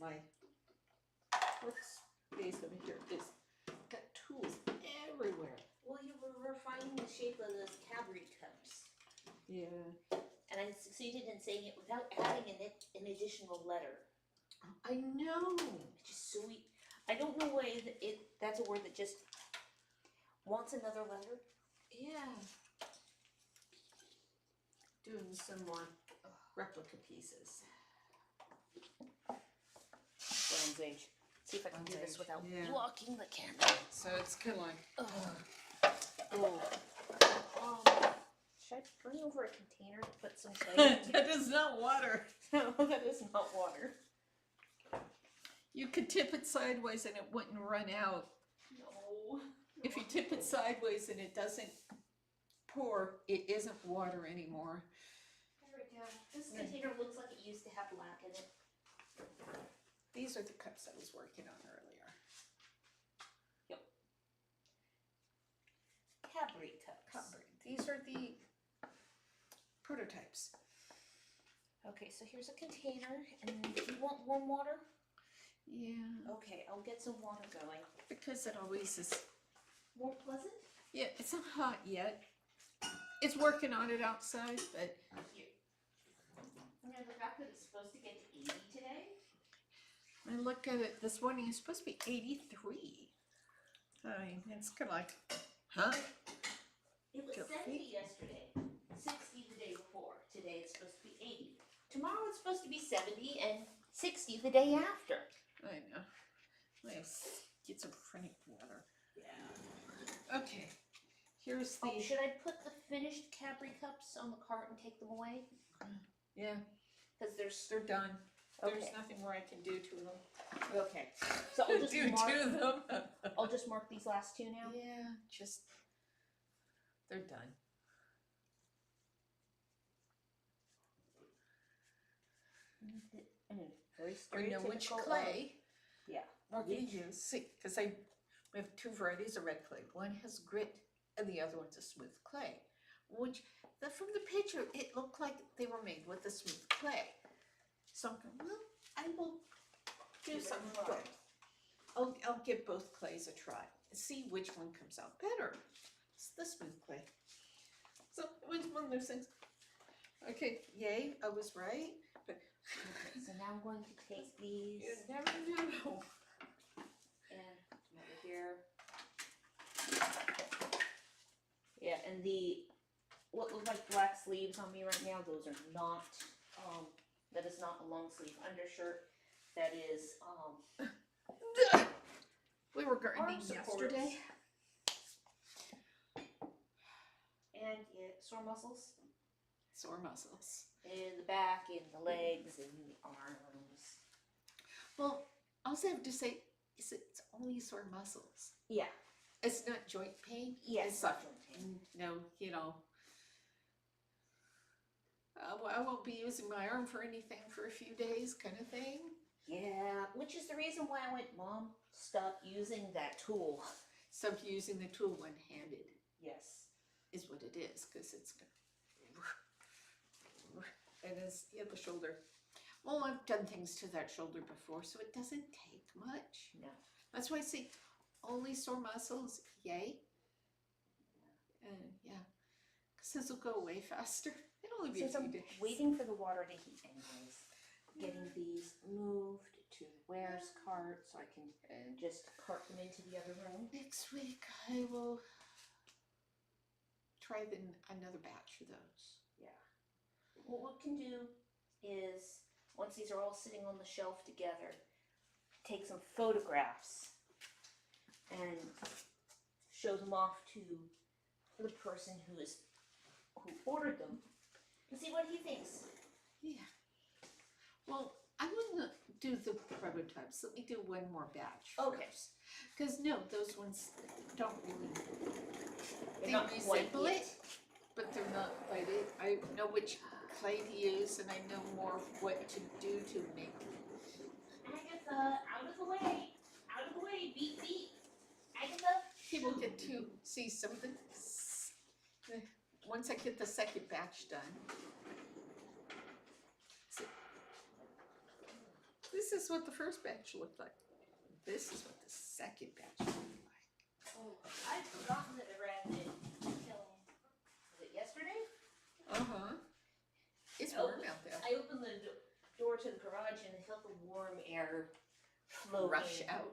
my workspace over here is got tools everywhere. Well, you were refining the shape of those Cadbury cups. Yeah. And I succeeded in saying it without adding an additional letter. I know. Which is so I don't know why that's a word that just wants another letter. Yeah. Doing some more replica pieces. Bronze Age. See if I can do this without blocking the camera. So it's kind of like. Should I bring over a container to put some clay in? That is not water. No, that is not water. You could tip it sideways and it wouldn't run out. No. If you tip it sideways and it doesn't pour, it isn't water anymore. There we go. This container looks like it used to have black in it. These are the cups I was working on earlier. Yep. Cadbury cups. Cadbury. These are the prototypes. Okay, so here's a container, and you want warm water? Yeah. Okay, I'll get some water going. Because it always is. More pleasant? Yeah, it's not hot yet. It's working on it outside, but. Here. And the fact that it's supposed to get to 80 today? I looked at it this morning, it's supposed to be 83. I mean, it's kind of like, huh? It was 70 yesterday, 60 the day before. Today it's supposed to be 80. Tomorrow it's supposed to be 70 and 60 the day after. I know. Let's get some frank water. Yeah. Okay. Here's the. Oh, should I put the finished Cadbury cups on the cart and take them away? Yeah. Because they're done. Okay. There's nothing more I can do to them. Okay. So I'll just do mark to them. I'll just mark these last two now. Yeah, just they're done. Very I know which stereotypical clay. Yeah. We're going to use. See, because we have two varieties of red clay. One has grit, and the other one's a smooth clay. Which, from the picture, it looked like they were made with a smooth clay. So I'm going, well, I will do some of both. I'll give both clays a try and see which one comes out better. It's the smooth clay. So it was one of those things. Okay, yay, I was right. But okay, so now I'm going to take these. You never know. And come over here. Yeah, and what look like black sleeves on me right now, those are not, that is not a long sleeve undershirt. That is, we were gardening supports. yesterday. And yeah, sore muscles. Sore muscles. In the back, in the legs, in the arms. Well, all I have to say is it's only sore muscles. Yeah. It's not joint pain. Yes, it's not joint pain. No, you know. I won't be using my arm for anything for a few days, kind of thing. Yeah, which is the reason why I went, Mom, stop using that tool. Stop using the tool one-handed. Yes. Is what it is, because it's and it's the shoulder. Well, I've done things to that shoulder before, so it doesn't take much. No. That's why I say only sore muscles, yay. And yeah, because this will go away faster. It'll only be a few I'm days. waiting for the water to heat anyways. Getting these moved to Ware's cart so I can just cart them into the other room. Next week I will try another batch of those. Yeah. What we can do is, once these are all sitting on the shelf together, take some photographs and show them off to the person who ordered them and see what he thinks. Yeah. Well, I wouldn't do the prototypes. Let me do one more batch. Okay. Because no, those ones don't really. They're They not quite resemble it. it, but they're not quite it. I know which clay to use, and I know more of what to do to make it. Agatha, out of the way! Out of the way! Beep, beep! Agatha! People get to see something. Once I get the second batch done. So, this is what the first batch looked like. This is what the second batch looked like. Oh, I'd forgotten that I ran it until, was it yesterday? Uh-huh. It's Oh, warm out there. I opened the door to the garage and I felt the warm air flow Rush in. out.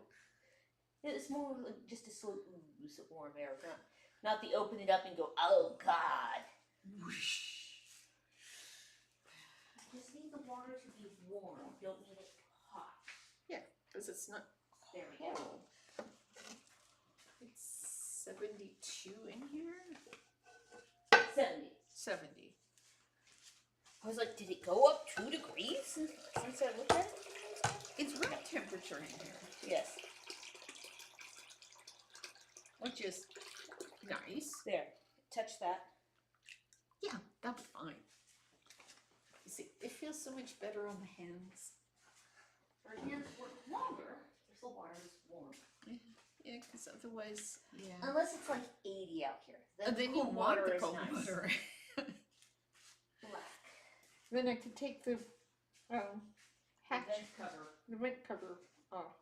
It's more like just a slow ooze of warm air, not the open it up and go, oh God. Whoosh. I just need the water to be warm. Don't need it hot. Because it's not There we go. cold. It's 72 in here? 70. 70. I was like, did it go up 2 degrees since I looked at it? It's room temperature in here, Yes. which is nice. There. Touch that. Yeah, that's fine. You see, it feels so much better on the hands. Our hands work longer if the water is warm. Yeah, because otherwise, yeah. Unless it's like 80 out here. And then you cold want water the is cold nice. water. Black. Then I could take the hatch, Vent cover. the vent cover off.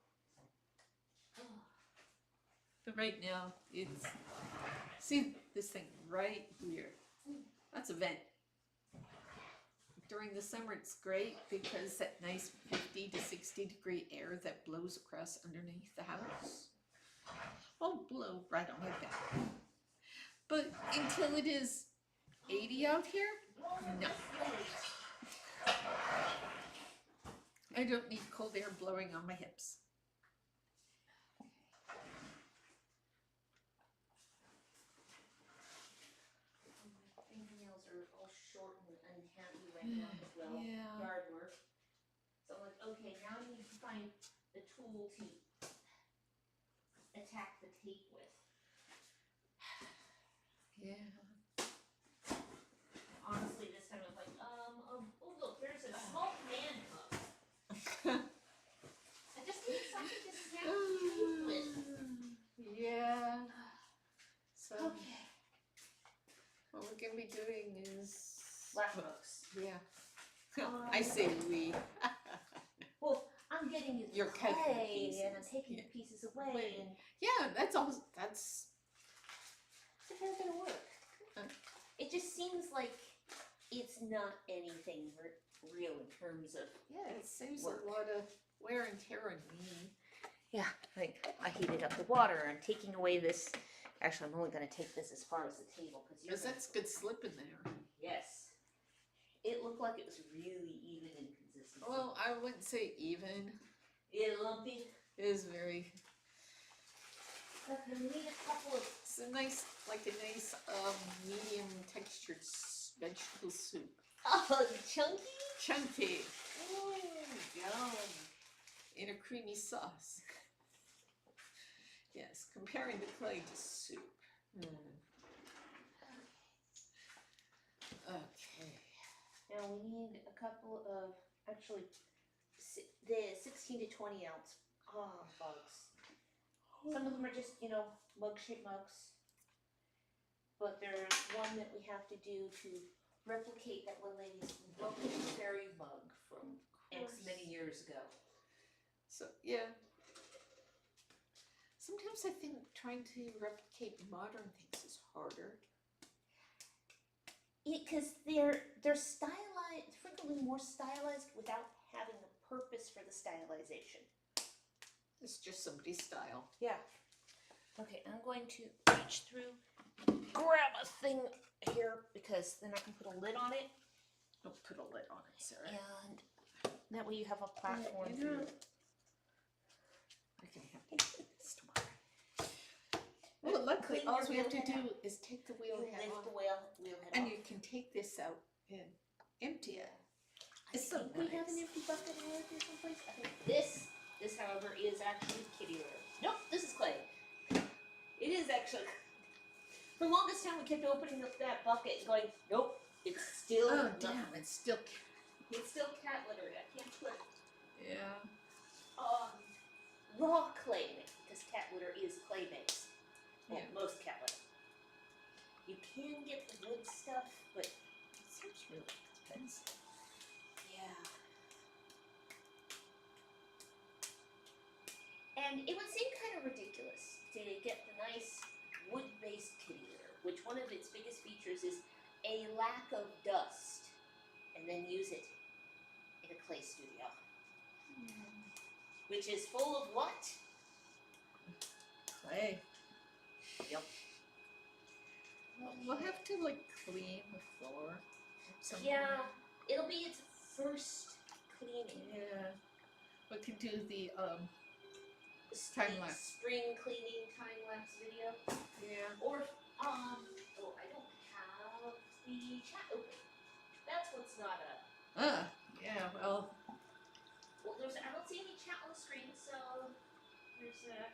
But right now, it's, see this thing right here. That's a vent. During the summer, it's great because that nice 50 to 60 degree air that blows across underneath the house won't blow right on my back. But until it is 80 out here, no. I don't need cold air blowing on my hips. My fingernails are all short and unhappy right now as well. Yeah. Yard work. So I'm like, okay, now I need to find the tool to attack the tape with. Yeah. Honestly, this time I was like, oh look, there's a small man hub. I just need something to snap the tape with. Yeah. So Okay. what we're gonna be doing is Black books. yeah. I say we. Well, I'm getting it You're cutting the clay and I'm pieces. taking Yeah. the pieces away and Yeah, that's all. That's it's a fair bit of work. Uh. It just seems like it's not anything real in terms of. yeah. It saves Work. a lot of wear and tear on me. Yeah, I heated up the water. I'm taking away this. Actually, I'm only going to take this as far as the table because Because that's good slip in there. Yes. It looked like it was really even in consistency. Well, I wouldn't say even. Lumpy. It is very. Okay, we need a couple of. It's a nice, like a nice, medium textured vegetable soup. Oh, chunky? Chunky. Yum. In a creamy sauce. Yes, comparing the clay to soup. Okay. Now we need a couple of, actually, the 16 to 20 ounce mugs. Some of them are just, mug-shaped mugs. But there's one that we have to do to replicate that one lady's lovely fairy mug from X many years ago. So, yeah. Sometimes I think trying to replicate modern things is harder. Because they're stylized, frequently more stylized without having a purpose for the stylization. It's just somebody's style. Yeah. Okay, I'm going to reach through, grab a thing here because then I can put a lid on it. Don't put a lid on it, Sarah. And that way you have a platform you know, to. I can have to do this tomorrow. Well, luckily, Clean all your we have to wheel head do is take the wheel You head lift off, the wheel head and off. you can take this out and empty it. I It's so think we have an nice. empty bucket here someplace. I think this, however, is actually kitty litter. Nope, this is clay. It is actually. For the longest time, we kept opening up that bucket and going, nope, it's still. Oh, nothing. damn, it's still. It's still cat litter. I can't put Yeah. raw clay in it because cat litter is clay based. Well, Yeah. most cat litter. You can get the wood stuff, but It seems really expensive. yeah. nice wood-based kitty litter, which one of its biggest features is a lack of dust, and then use it in a clay studio, which is full of what? Clay. Yep. We'll have to like clean the floor. Yeah, it'll be its first cleaning. Yeah. We could do the Spring- Time-lapse. Spring cleaning time-lapse video. Yeah. Or, oh, I don't have the chat open. That's what's not up. Yeah, well, I don't see any chat on the screen, so there's that.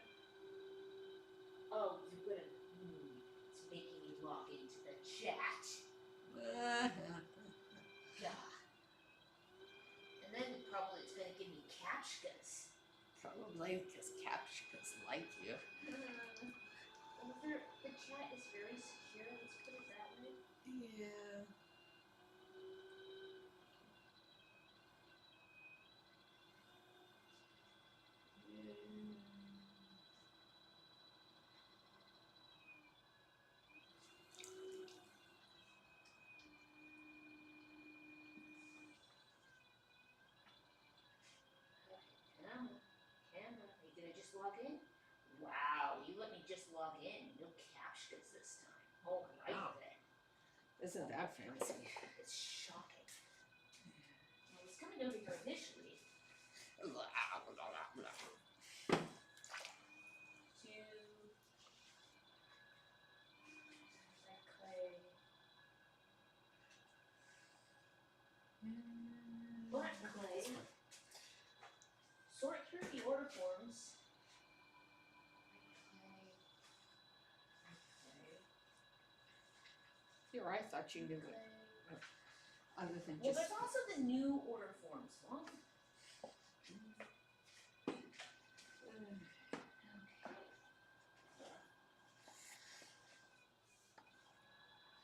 Oh, you're gonna, it's making me log into the chat. Yeah. And then probably it's gonna give me Captchas. probably because Captchas like you. Well, the chat is very secure, let's put it that way. Yeah. Camera, are you gonna just log in? Wow, you let me just log in. No Captchas this time. All right Wow. then. Isn't that fancy? It's shocking. I was coming over here initially to that clay. Black clay. Sort through the order forms. Here, I thought you knew it. Other than Well, just. there's also the new order forms. Well,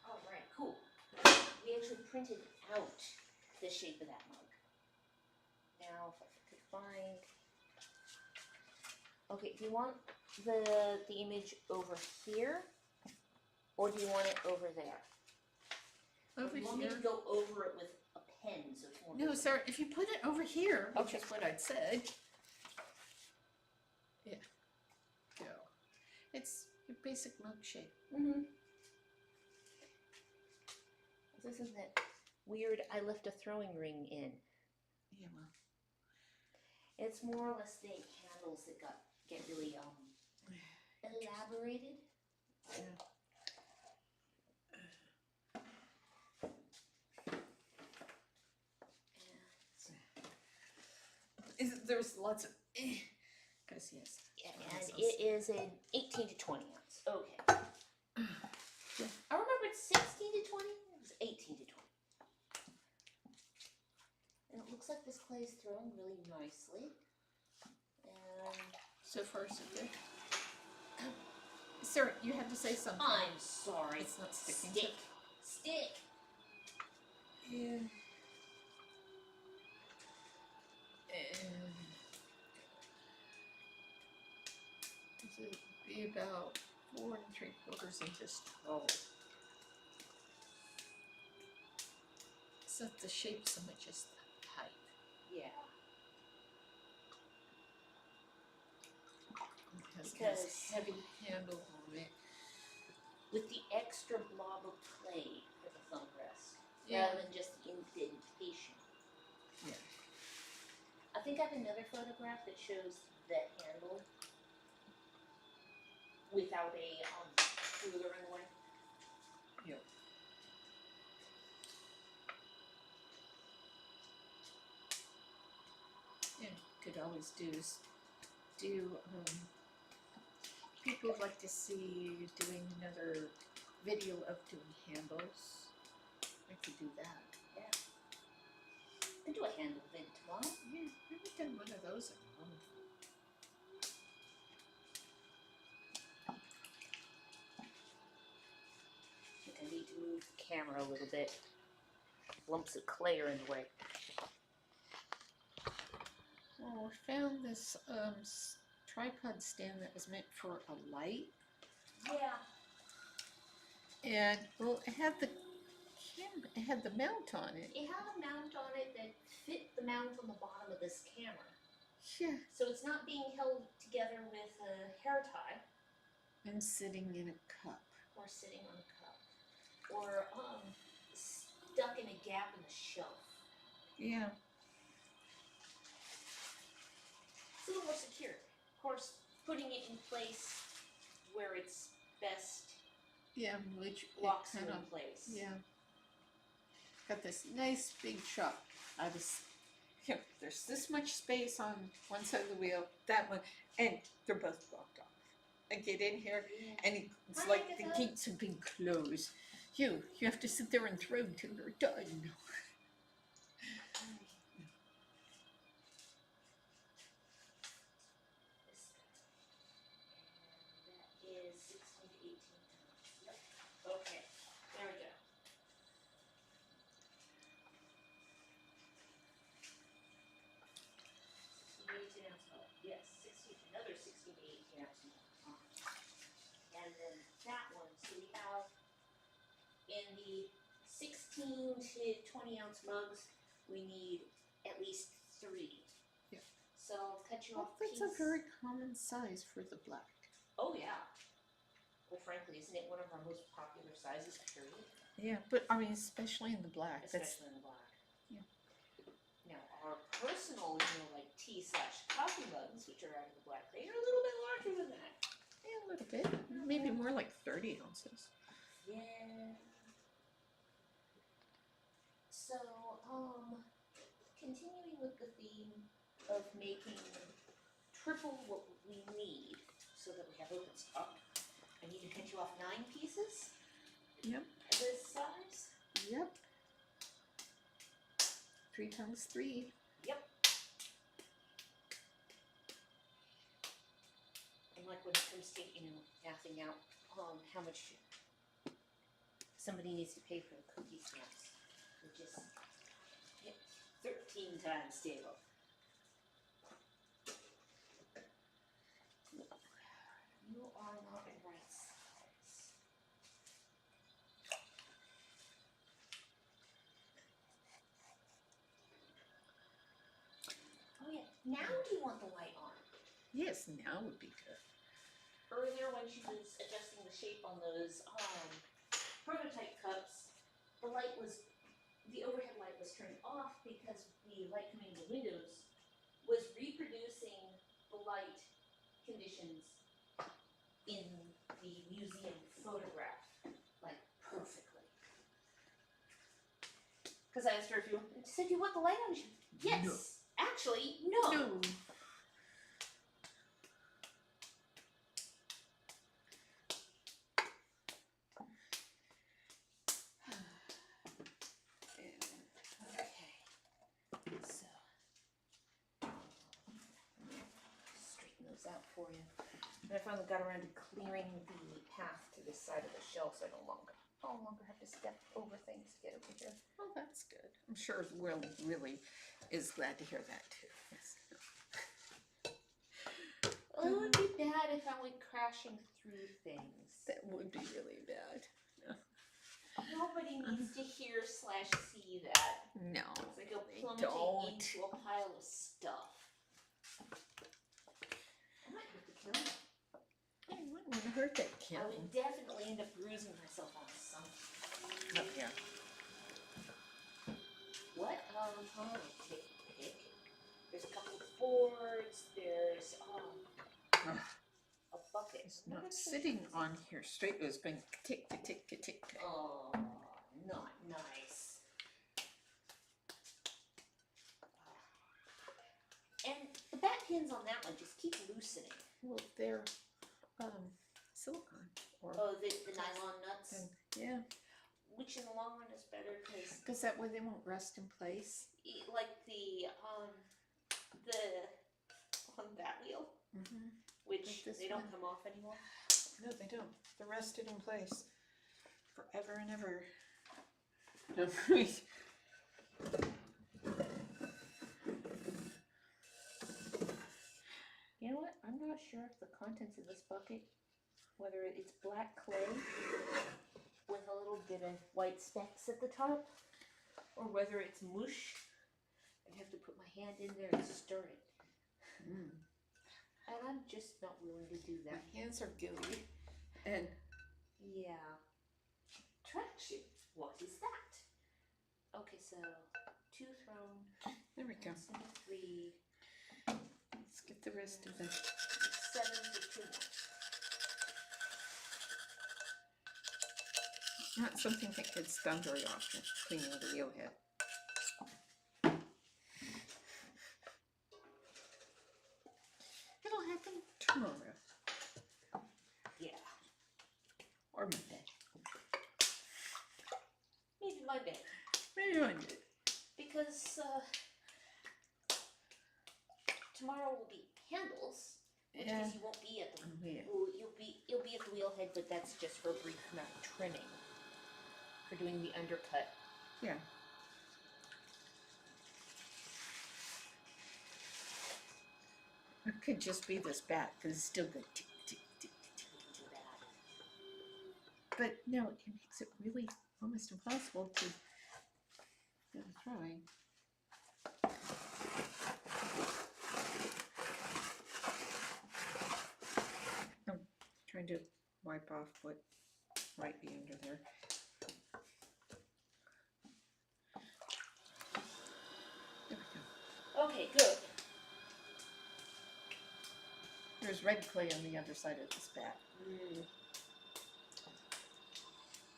all right, cool. We actually printed out the shape of that mug. Now, if I could find. Okay, do you want the image over here, or do you want it over there? Over You want me here. to go over it with a pen, so it's more. No, visible? sir, if you put it over here, which Okay. is what I'd said. Yeah. Go. It's your basic milkshake. Mm-hmm. This isn't that weird. I left a throwing ring in. Yeah, well. It's more or less the candles that get really elaborated. Yeah. There's lots of. Because, yes. And it is an 18 to 20 ounce. Okay. I remember it's 16 to 20. It was 18 to 20. And it looks like this clay is throwing really nicely. And So far, so good. Sir, you had to say something. I'm sorry. It's not sticking. Stick. Stick. Yeah. This would be about 4 3/4 inches tall. So the shape so much as the height. Yeah. It has Because- this heavy handle on it. With the extra blob of clay for the thumb rest. Yeah. Rather than just indentation. Yeah. I think I have another photograph that shows the handle without a ruler in the way. Yep. Yeah, could always do people would like to see doing another video of doing handles. I could do that. I could do a handle vid tomorrow. Yeah, I haven't done one of those in a long time. I think I need to move the camera a little bit. Lumps of clay are in the way. Well, we found this tripod stand that was meant for a light. Yeah. And, well, it had the mount on it. It had a mount on it that fit the mount on the bottom of this camera. Yeah. So it's not being held together with a hair tie. And sitting in a cup. Or sitting on a cup. Or stuck in a gap in the shelf. Yeah. It's a little more secure. Of course, putting it in place where it's best Yeah, which locks kind you of, in place. yeah. Got this nice big shop. There's this much space on one side of the wheel, that one, and they're both blocked off. I get in here, and it's like the gates have been closed. You have to sit there and throw until you're done. And that is 16 to 18 pounds. Yep. Okay, there we go. 16 to 18 ounce milk. Yes, 16, another 16 to 18 ounce milk. And then that one, so we have in the 16 to 20 ounce mugs, we need at least 3. Yeah. So I'll cut you off That's a very common size for the black. Oh yeah. Well, frankly, isn't it one of our most popular sizes, period? Yeah, but I mean, especially in the black. Especially in the black. Yeah. Now, our personal, like tea/coffee mugs, which are out of the black, they are a little bit larger than that. Yeah, a little bit. Maybe more like 30 ounces. Yeah. So, continuing with the theme of making triple what we need so that we have open stock, I need to cut you off 9 pieces. Yep. This size. Yep. 3 times 3. Yep. And like when it comes to, mathing out how much somebody needs to pay for the cookie stamps, which is 13 times stable. You are not the right size. Oh yeah, now do you want the light on? Yes, now would be good. Earlier when she was adjusting the shape on those prototype cups, the overhead light was turned off because the light coming in the windows was reproducing the light conditions in the museum photograph, like perfectly. Because I asked her if you said you want the light on. She said, yes. No. Actually, no. No. Out for you. And I finally got around to clearing the path to this side of the shelf so I no longer have to step over things to get over here. Oh, that's good. I'm sure Will really is glad to hear that too. Yes. Well, it would be bad if I went crashing through things. That would be really bad. No. Nobody needs to hear / see that. No. It's like a plummeting into a pile of stuff. I wouldn't want to hurt that kid. I would definitely end up bruising myself on something. Up here. What? Pick. There's a couple of boards. There's a bucket. It's not sitting on here straight. It was been tick. Oh, not nice. And the back pins on that one just keep loosening. Well, they're silicone. Or the nylon nuts? Yeah. Which in the long run is better because that way they won't rust in place. Like the on that wheel, which like they don't come off anymore. No, they don't. They're rested in place forever and ever. No, You know what? I'm not sure if the contents of this bucket whether it's black clay with a little bit of white specks at the top, or whether it's mush. I'd have to put my hand in there and stir it. Mm. And I'm just not willing to do My that. hands are gooey. And Yeah. Traction. What is that? Okay, so 2 thrown. there we go. 3. Let's get the rest of the 7 for 2 more. not something that gets done very often, cleaning the wheel head. It'll happen tomorrow Yeah. or Monday. Maybe Monday. Maybe Monday. Because tomorrow will be handles, which Yeah. means you won't be at the Yeah. well, you'll be at the wheelhead, but that's just for a brief amount of trimming. For doing the undercut. Yeah. It could just be this bat because it's still good. Tick, tick, tick, tick. Do that. But no, it makes it really almost impossible to go throwing. I'm trying to wipe off what might be under there. There we go. Okay, good. There's red clay on the other side of this bat.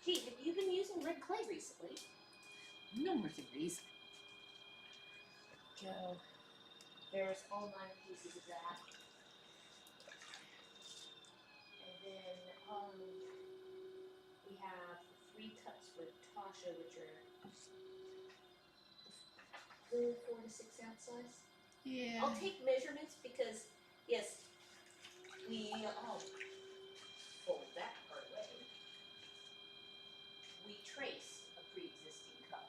Gee, have you been using red clay recently? No more than reason. Joe, there's all 9 pieces of that. And then we have 3 cups with Tasha, which are 4 to 6 ounce size. Yeah. I'll take measurements because, yes, we fold that part away. We trace a pre-existing cup.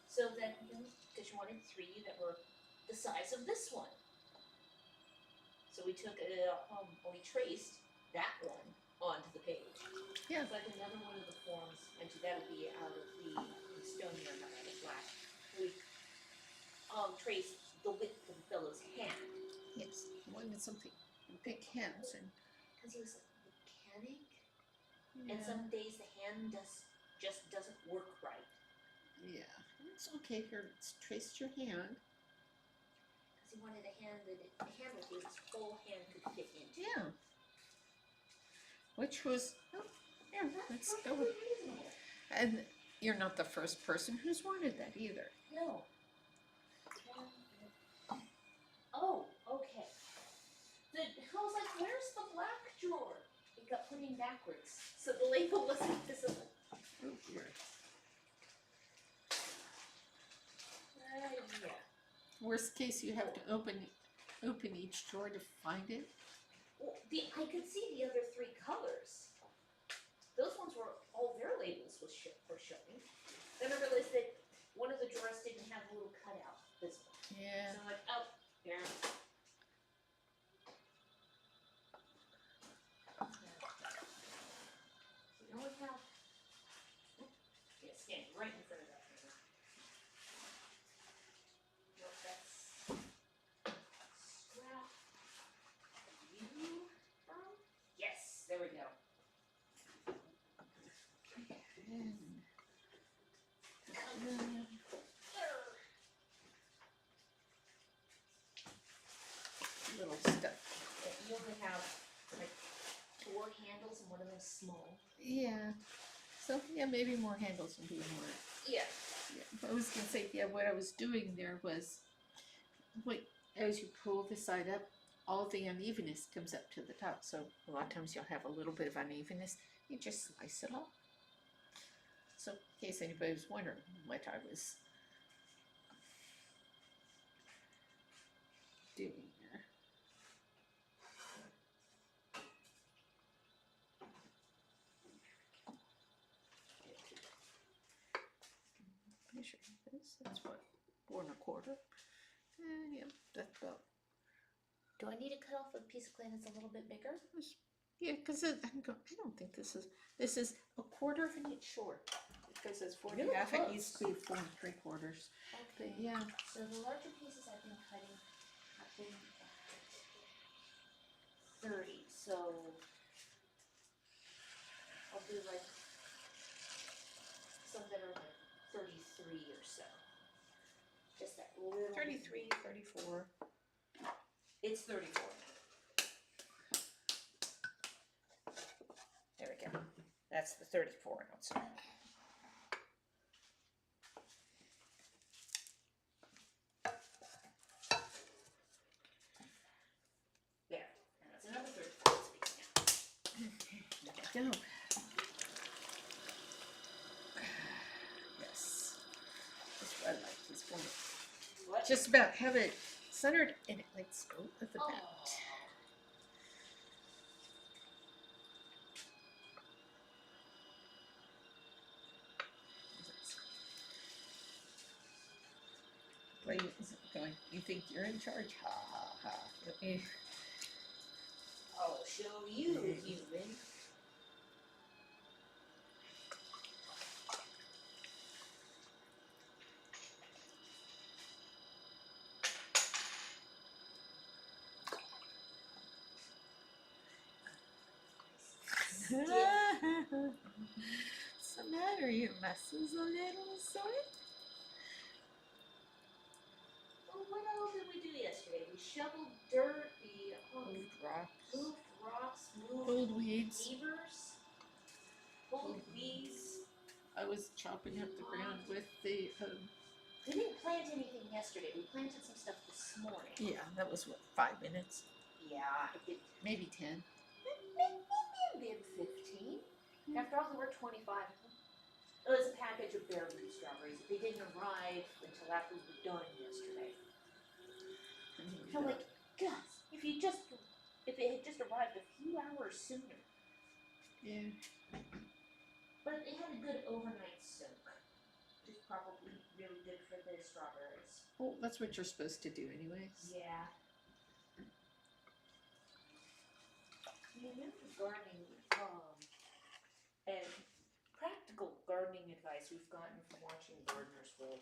So that, because you wanted 3 that were the size of this one. So we took we traced that one onto the page. Yeah. But another one of the forms, and that'll be out of the Estonia, not out of black. We traced the width of the fellow's hand. Yes. He wanted something big hands and. Because he was a mechanic, and some days the hand just doesn't work right. Yeah. It's okay here. It's traced your hand. Because he wanted a hand that his whole hand could fit into. Yeah. Which was, yeah, let's go with. Reasonable. And you're not the first person who's wanted that either. No. Oh, okay. I was like, where's the black drawer? It got put in backwards, so the label wasn't visible. Oh dear. Yeah. Worst case, you have to open each drawer to find it. Well, I could see the other 3 colors. Those ones were all their labels were showing. Then I realized that one of the drawers didn't have a little cutout visible. Yeah. So I'm like, oh, yeah. We only have, standing right in front of that thing. No, that's scrap. You from? Yes, there we go. Little stuff. You only have like 4 handles and one of them's small. Yeah. So yeah, maybe more handles would be more. Yeah. Yeah. I was gonna say, yeah, what I was doing there was, as you pull the side up, all the unevenness comes up to the top. So a lot of times you'll have a little bit of unevenness. You just slice it off. So in case anybody was wondering what I was doing there. Measure this. That's what, 4 1/4. Yeah, that's about. do I need to cut off a piece of clay that's a little bit bigger? Yeah, because I don't think this is a quarter of an inch short. Because it's 4 and a Really half, it close. needs to be 4 3/4. But Okay. yeah, So the larger pieces I've been cutting have been at 30. So I'll do like some that are like 33 or so. Just that little. 33, 34. It's 34. There we go. That's the 34 ounce. There. And that's another 34 ounce piece now. There we go. Yes. That's what I like. Is when it What? just about have it centered and it lets go of the bat. Like, is it going, you think you're in charge? Ha ha ha. I'll show you, human. What's the matter? Your muscles a little sore? Well, what else did we do yesterday? We shoveled dirt, we Moved rocks. moved rocks, moved Pulled weeds. beavers, pulled weeds. I was chopping up the ground with the, We didn't plant anything yesterday. We planted some stuff this morning. yeah, that was what, 5 minutes? Yeah, it did. Maybe 10. Maybe 15. After all, there were 25 of them. It was a package of bare root strawberries. They didn't arrive until after we were done yesterday. I'm like, Gus, if it had just arrived a few hours sooner. Yeah. But it had a good overnight soak, which is probably really good for the strawberries. Well, that's what you're supposed to do anyways. Yeah. You know, gardening, and practical gardening advice we've gotten from watching Gardener's World.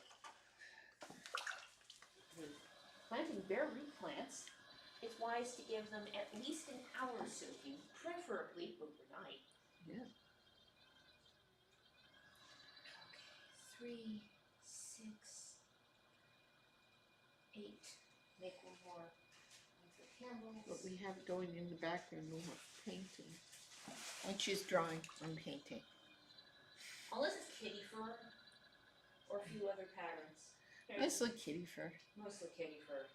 Planting bare root plants, it's wise to give them at least an hour soaking, preferably overnight. Yeah. Okay, 3, 6, 8. Make one more. Make the candles. What we have going in the background, we have painting. When she's drawing, I'm painting. Unless it's kitty fur or a few other patterns. Mostly kitty fur. Mostly kitty fur.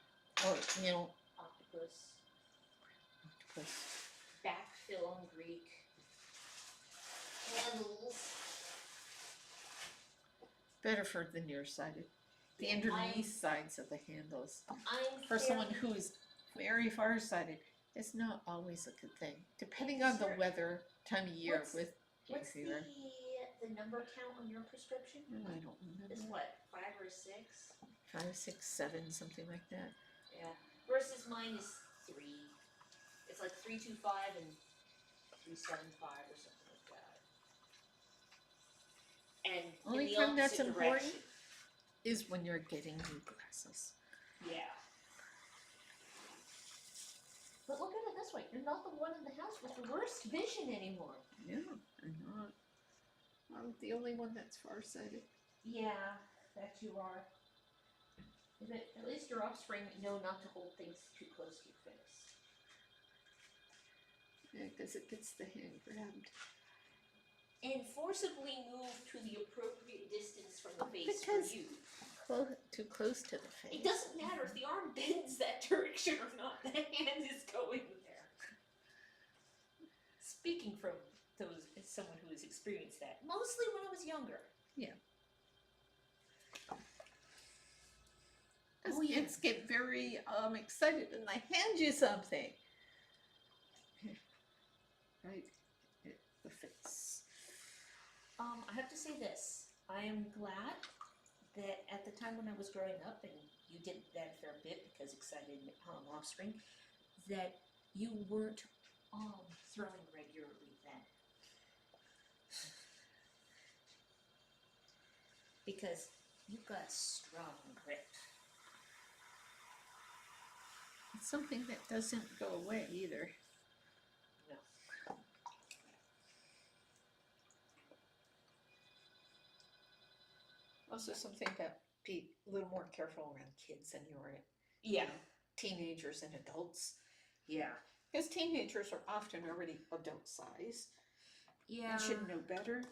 Or, you know, Octopus. octopus. Backfill on Greek. Candles. Better for the nearsighted. The underneath sides of the handles. I'm For someone who is very farsighted, it's not always a good thing. Depending on the Sure. weather, time of year What's- with hay What's fever. the number count on your prescription? I don't remember. Is what, 5 or 6? 5, 6, 7, something like that. Yeah. Versus mine is 3. It's like 325 and 375 or something like that. And Only in the time that's opposite important direction. is when you're getting new glasses. Yeah. But look at it this way, you're not the one in the house with the worst vision anymore. Yeah, I'm not. I'm the only one that's farsighted. Yeah, that you are. But at least your offspring know not to hold things too close to your face. Yeah, because it gets the hand grabbed. And forcibly move to the appropriate distance from the face Because- for you. Too close to the face. It doesn't matter if the arm bends that direction or not, the hand is going there. Speaking from those as someone who has experienced that, mostly when I was younger. As Oh, yeah. kids get very excited and I hand you something. Right, the face. I have to say this. I am glad that at the time when I was growing up, and you did that a fair bit because excited offspring, that you weren't throwing regularly then. Because you've got a strong grip. It's something that doesn't go away either. No. Also something to be a little more careful around kids than you are Yeah. teenagers and adults. Yeah. Because teenagers are often already adult size Yeah. and should know better.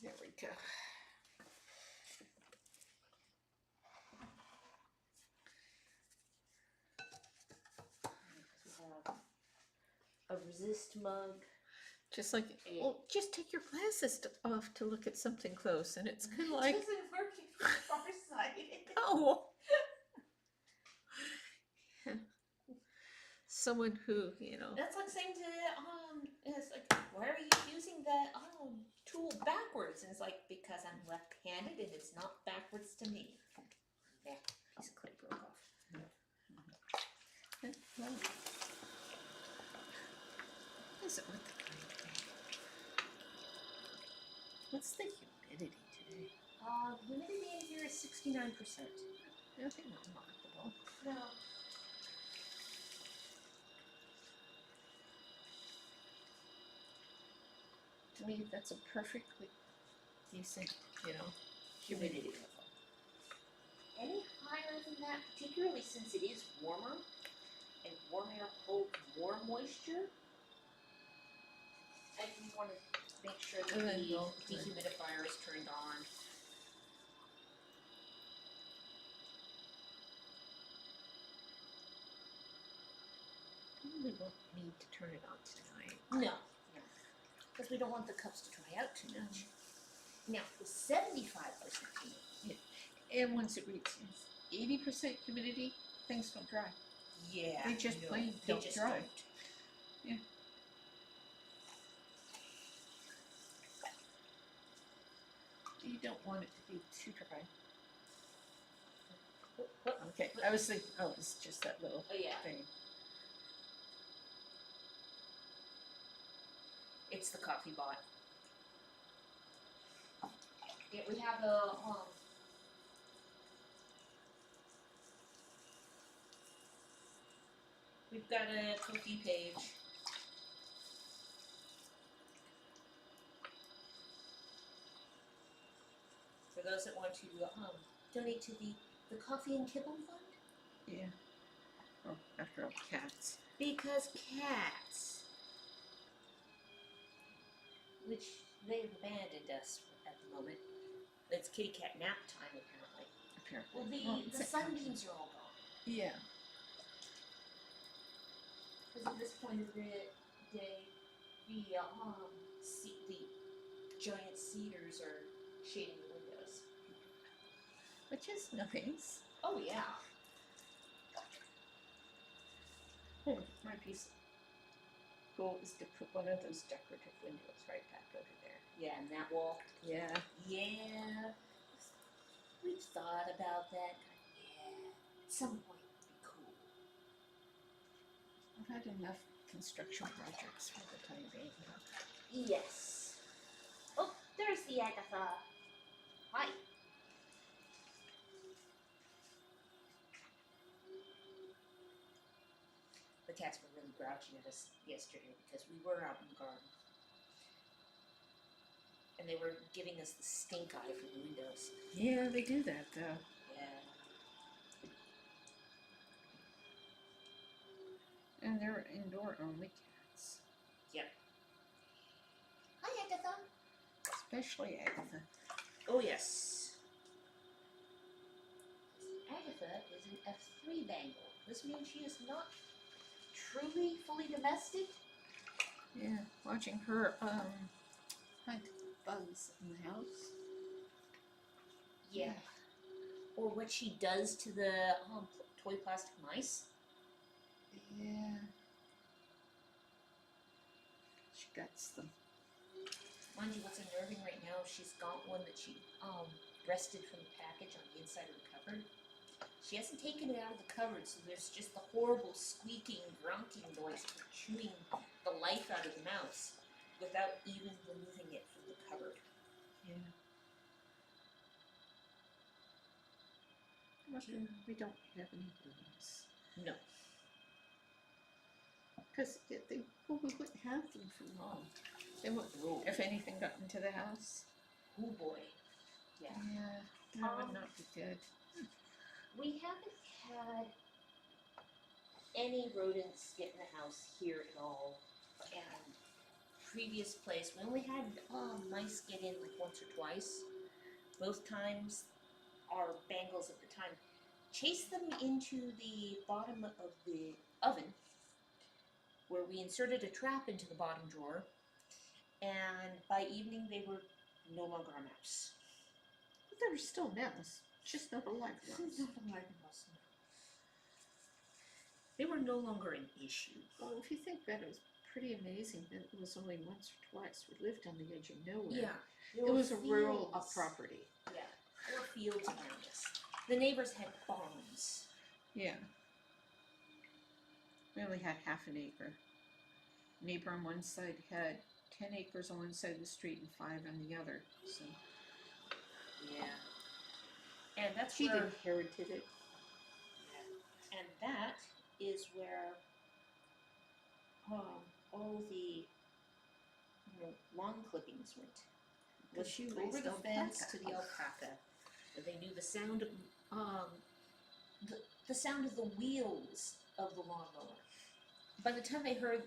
There we go. We have a resist mug. Just like, well, just take your glasses off to look at something close, and it's kind of like, It doesn't work if you're farsighted. oh. Someone who, you know. That's like saying to it's like, why are you using that tool backwards? And it's like, because I'm left-handed and it's not backwards to me. Yeah, piece of clay broke off. Well, is it worth the kind today? What's the humidity today? Humidity in here is 69%. Nothing remarkable. No. To me, that's a perfectly decent, you know, humidity level. Any higher than that, particularly since it is warmer, and warm air holds more moisture, and you want to make sure that And then the go- dehumidifier is turned on. Probably won't need to turn it on tonight. No, because we don't want the cups to dry out too much. Now, the 75% humidity. And once it reaches 80% humidity, things don't dry. Yeah, They just no, plain they don't just dry. don't. Yeah. You don't want it to be too dry. Okay, I was thinking, oh, it's just that little Oh yeah, thing. it's the coffee bot. Yeah, we have a we've got a cookie page. For those that want to donate to the Coffee and Kibble Fund. Yeah. Oh, after all, cats. Because cats, which they've abandoned us at the moment. It's kitty cat nap time apparently. Apparently. Well, the it's- sunbeams are all gone. Yeah. Because at this point of the day, the giant cedars are shading the windows. Which is nice. Oh yeah. My piece of goal is to put one of those decorative windows right back over there. Yeah, and that wall. Yeah. Yeah. We've thought about that. Yeah. At some point it would be cool. I've had enough construction projects for the time being now. Yes. Oh, there's the Agatha. Hi. The cats were really grouchy at us yesterday because we were out in the garden. And they were giving us the stink eye from the windows. Yeah, they do that though. Yeah. And they're indoor only cats. Yep. Hi, Agatha. Especially Agatha. Oh, yes. Agatha is an F3 Bengal. This means she is not truly fully domestic. Yeah, watching her hunt bugs in the house. Yeah. Or what she does to the toy plastic mice. Yeah. She guts them. Mind you, what's unnerving right now, she's got one that she wrested from the package on the inside her cupboard. She hasn't taken it out of the cupboard, so there's just the horrible squeaking, grunting noise of her chewing the life out of the mouse without even removing it from the cupboard. Yeah. We don't have any rooms. No. Because we wouldn't have them for long. They would, if anything got into the house. Oh boy. Yeah. Yeah, that would not be good. We haven't had any rodents get in the house here at all. And previous place, we only had mice get in like once or twice. Both times our Bengals at the time chased them into the bottom of the oven, where we inserted a trap into the bottom drawer, and by evening they were no longer a mouse. But they were still a mouse, just not a live mouse. Not a live mouse, no. They were no longer an issue. Well, if you think about it, it was pretty amazing that it was only once or twice. We lived on the edge of nowhere. Yeah. It was a rural fields. property. Yeah, there were fields around us. The neighbors had barns. Yeah. We only had half an acre. Neighbor on one side had 10 acres on one side of the street and 5 on the other. So Yeah. And that's she where, inherited it. and that is where all the lawn clippings went. Was She over raised the fence alpaca. to the alpaca. They knew the sound of the sound of the wheels of the lawnmower. By the time they heard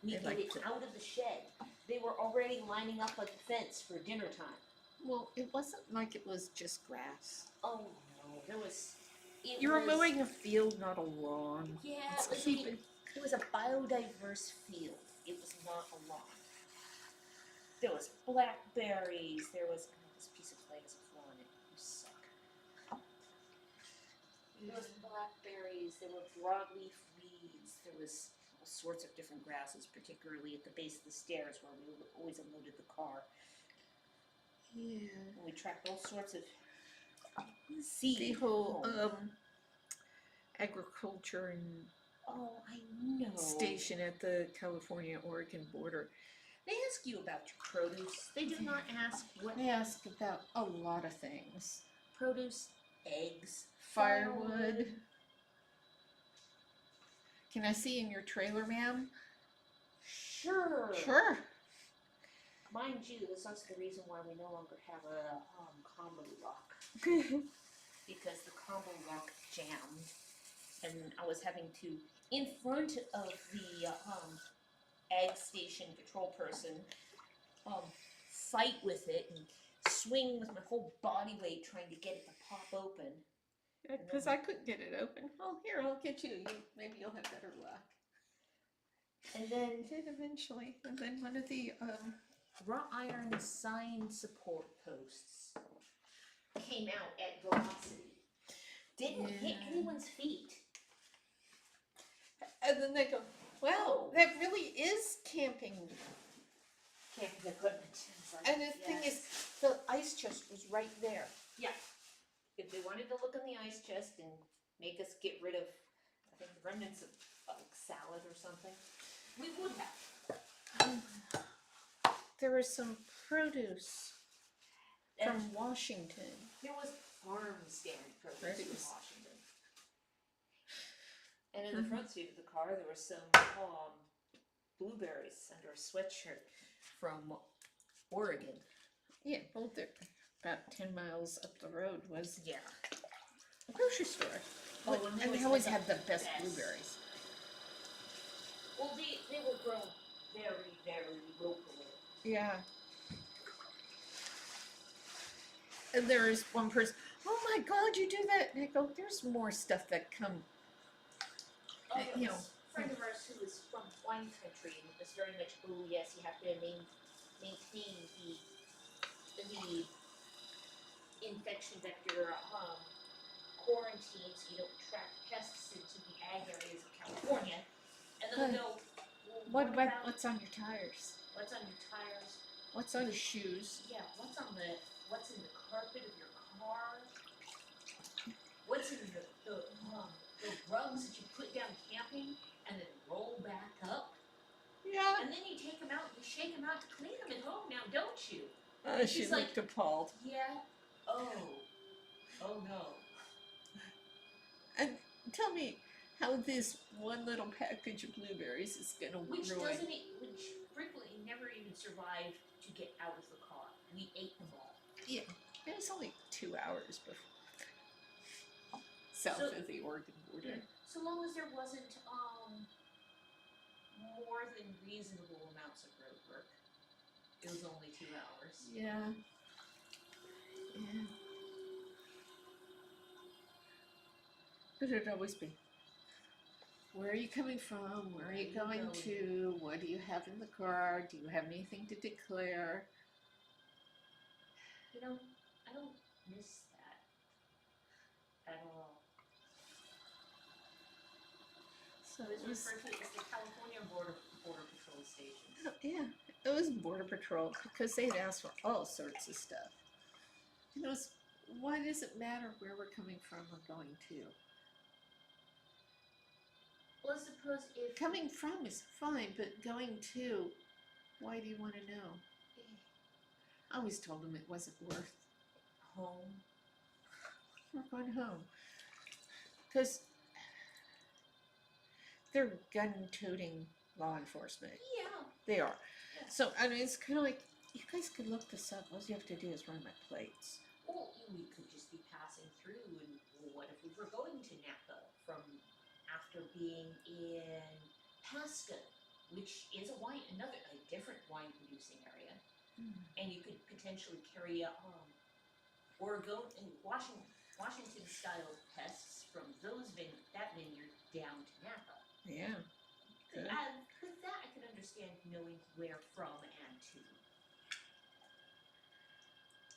me They get liked it it. out of the shed, they were already lining up at the fence for dinner time. Well, it wasn't like it was just grass. Oh no, there was. You were mowing a field, not a lawn. Yeah, It's it was a biodiverse field. It was not a lawn. There was blackberries. There was this piece of clay has a flaw in it. You suck. There was blackberries. There were broadleaf weeds. There was all sorts of different grasses, particularly at the base of the stairs where we always unloaded the car. Yeah. And we tracked all sorts of seed. The whole home. agriculture and Oh, I know. station at the California-Oregon border. They ask you about your produce. They do not ask what They ask about a lot of things. produce, eggs, Firewood. Can I see in your trailer, ma'am? Sure. Sure. Mind you, this is also the reason why we no longer have a combo lock, because the combo lock jammed, and I was having to, in front of the ag station patrol person, fight with it and swing with my whole body weight trying to get it to pop open. Because I couldn't get it open. Oh, here, I'll get you. Maybe you'll have better luck. And then Did eventually. And then one of the wrought iron sign support posts came out at velocity. Didn't hit Yeah. anyone's feet. and then they go, well, Oh. that really is camping. Camping equipment. It's like, And the thing is, the ice chest was right there. yeah. If they wanted to look in the ice chest and make us get rid of, I think, the remnants of salad or something, we would have. There was some produce And from Washington. there was farm stand produce from Produce. Washington. And in the front seat of the car, there were some blueberries under a sweatshirt from Oregon. Yeah, well, there, about 10 miles up the road was Yeah. a grocery store. Oh, But- and and they they always always had have the the best best. blueberries. Well, they were grown very, very locally. Yeah. And there is one person, oh my God, you do that. And I go, there's more stuff that come. Oh, You there know. was a friend of ours who was from wine country and was very much, oh yes, you have to maintain the infection vector quarantine so you don't track pests into the ag areas of California. And then we go, well, about What's on your tires? what's on your tires? What's on your shoes? Yeah, what's in the carpet of your car? And She she's like, looked appalled. yeah, oh no. And tell me how this one little package of blueberries is gonna Which ruin. which frequently never even survived to get out of the car. We ate them all. Yeah, it was only 2 hours before south So- of the Oregon border. So long as there wasn't more than reasonable amounts of road work. It was only 2 hours. Yeah. Yeah. But it'd always be, where are you coming from? Where are you going to? What do you have in the car? Do you have anything to declare? You know, I don't miss that at all. So It it was was, referred to as the California Border Patrol Station. yeah, it was Border Patrol because they'd ask for all sorts of stuff. And it was, why does it matter where we're coming from or going to? Well, I suppose if Coming from is fine, but going to, why do you want to know? I always told them it wasn't worth home, we're going home. Because they're gun-toting law enforcement. yeah, They are. Yeah. So, I mean, it's kind of like, you guys could look this up. All you have to do is run my plates. well, we could just be passing through, and what if we were going to Napa from after being in Pasco, which is a different wine producing area, and you could potentially carry Oregon and Washington style pests from that vineyard down to Napa. Yeah. Good. With that, I could understand knowing where from and to.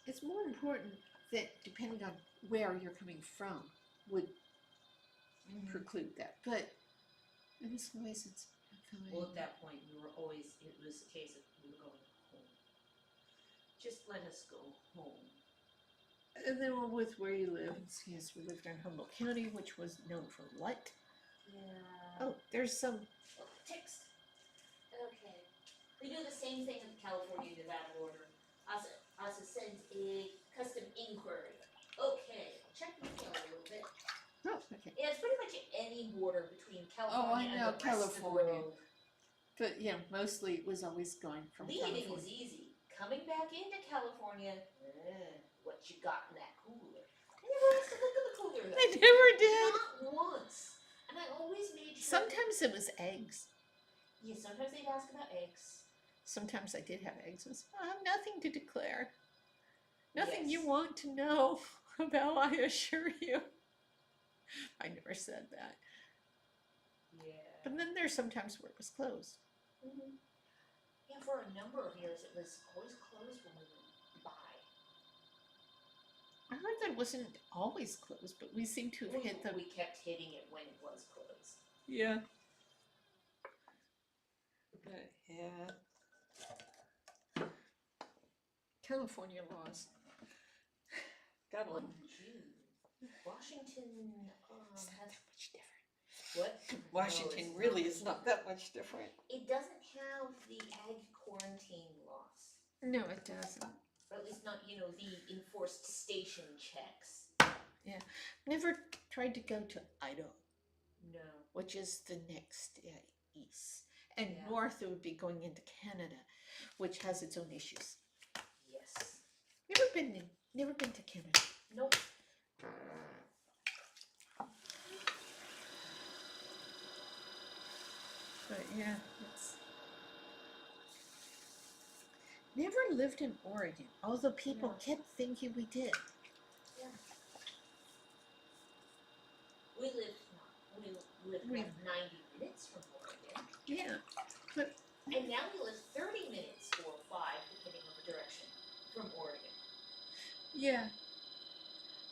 It's more important that depending on where you're coming from would preclude that. But in this case, it's fine. Well, at that point, it was a case of we were going home. Just let us go home. And then with where you live, yes, we lived in Humboldt County, which was known for what? Yeah. Oh, there's some. Oh, text. Okay. We do the same thing with the California-Nevada border. Also sends a custom inquiry. Okay, check the email a little bit. Oh, okay. Yeah, it's pretty much any border between I California know, and the rest of the California. world. But yeah, mostly it was always going from Leaving California. is easy. Coming back into California, what you got in that cooler? I never asked to look at the cooler though. I never did. Not once. And I always made sure. Sometimes it was eggs. Yeah, sometimes they'd ask about eggs. Sometimes I did have eggs. It was, I have nothing to declare. Nothing you Yes. want to know about, I assure you. I never said that. Yeah. But then there's sometimes where it was closed. Yeah, for a number of years it was always closed when we went by. I heard that it wasn't always closed, but we seem to have hit the. We kept hitting it when it was closed. Yeah. But yeah. California laws. Gotta love them. June. Washington It's not has that much different. what? Washington No, it's really not. is not that much different. It doesn't have the ag quarantine laws. No, it doesn't. Or at least not, the enforced station checks. Never tried to go to Idaho, No. which is the next east. And Yeah. north it would be going into Canada, which has its own issues. Yes. Never been to Canada. Nope. But yeah, it's never lived in Oregon, although people No. kept thinking we did. We live We- like 90 minutes from Oregon. Yeah, And now we live 30 minutes or 5, depending on the direction, from Oregon. yeah.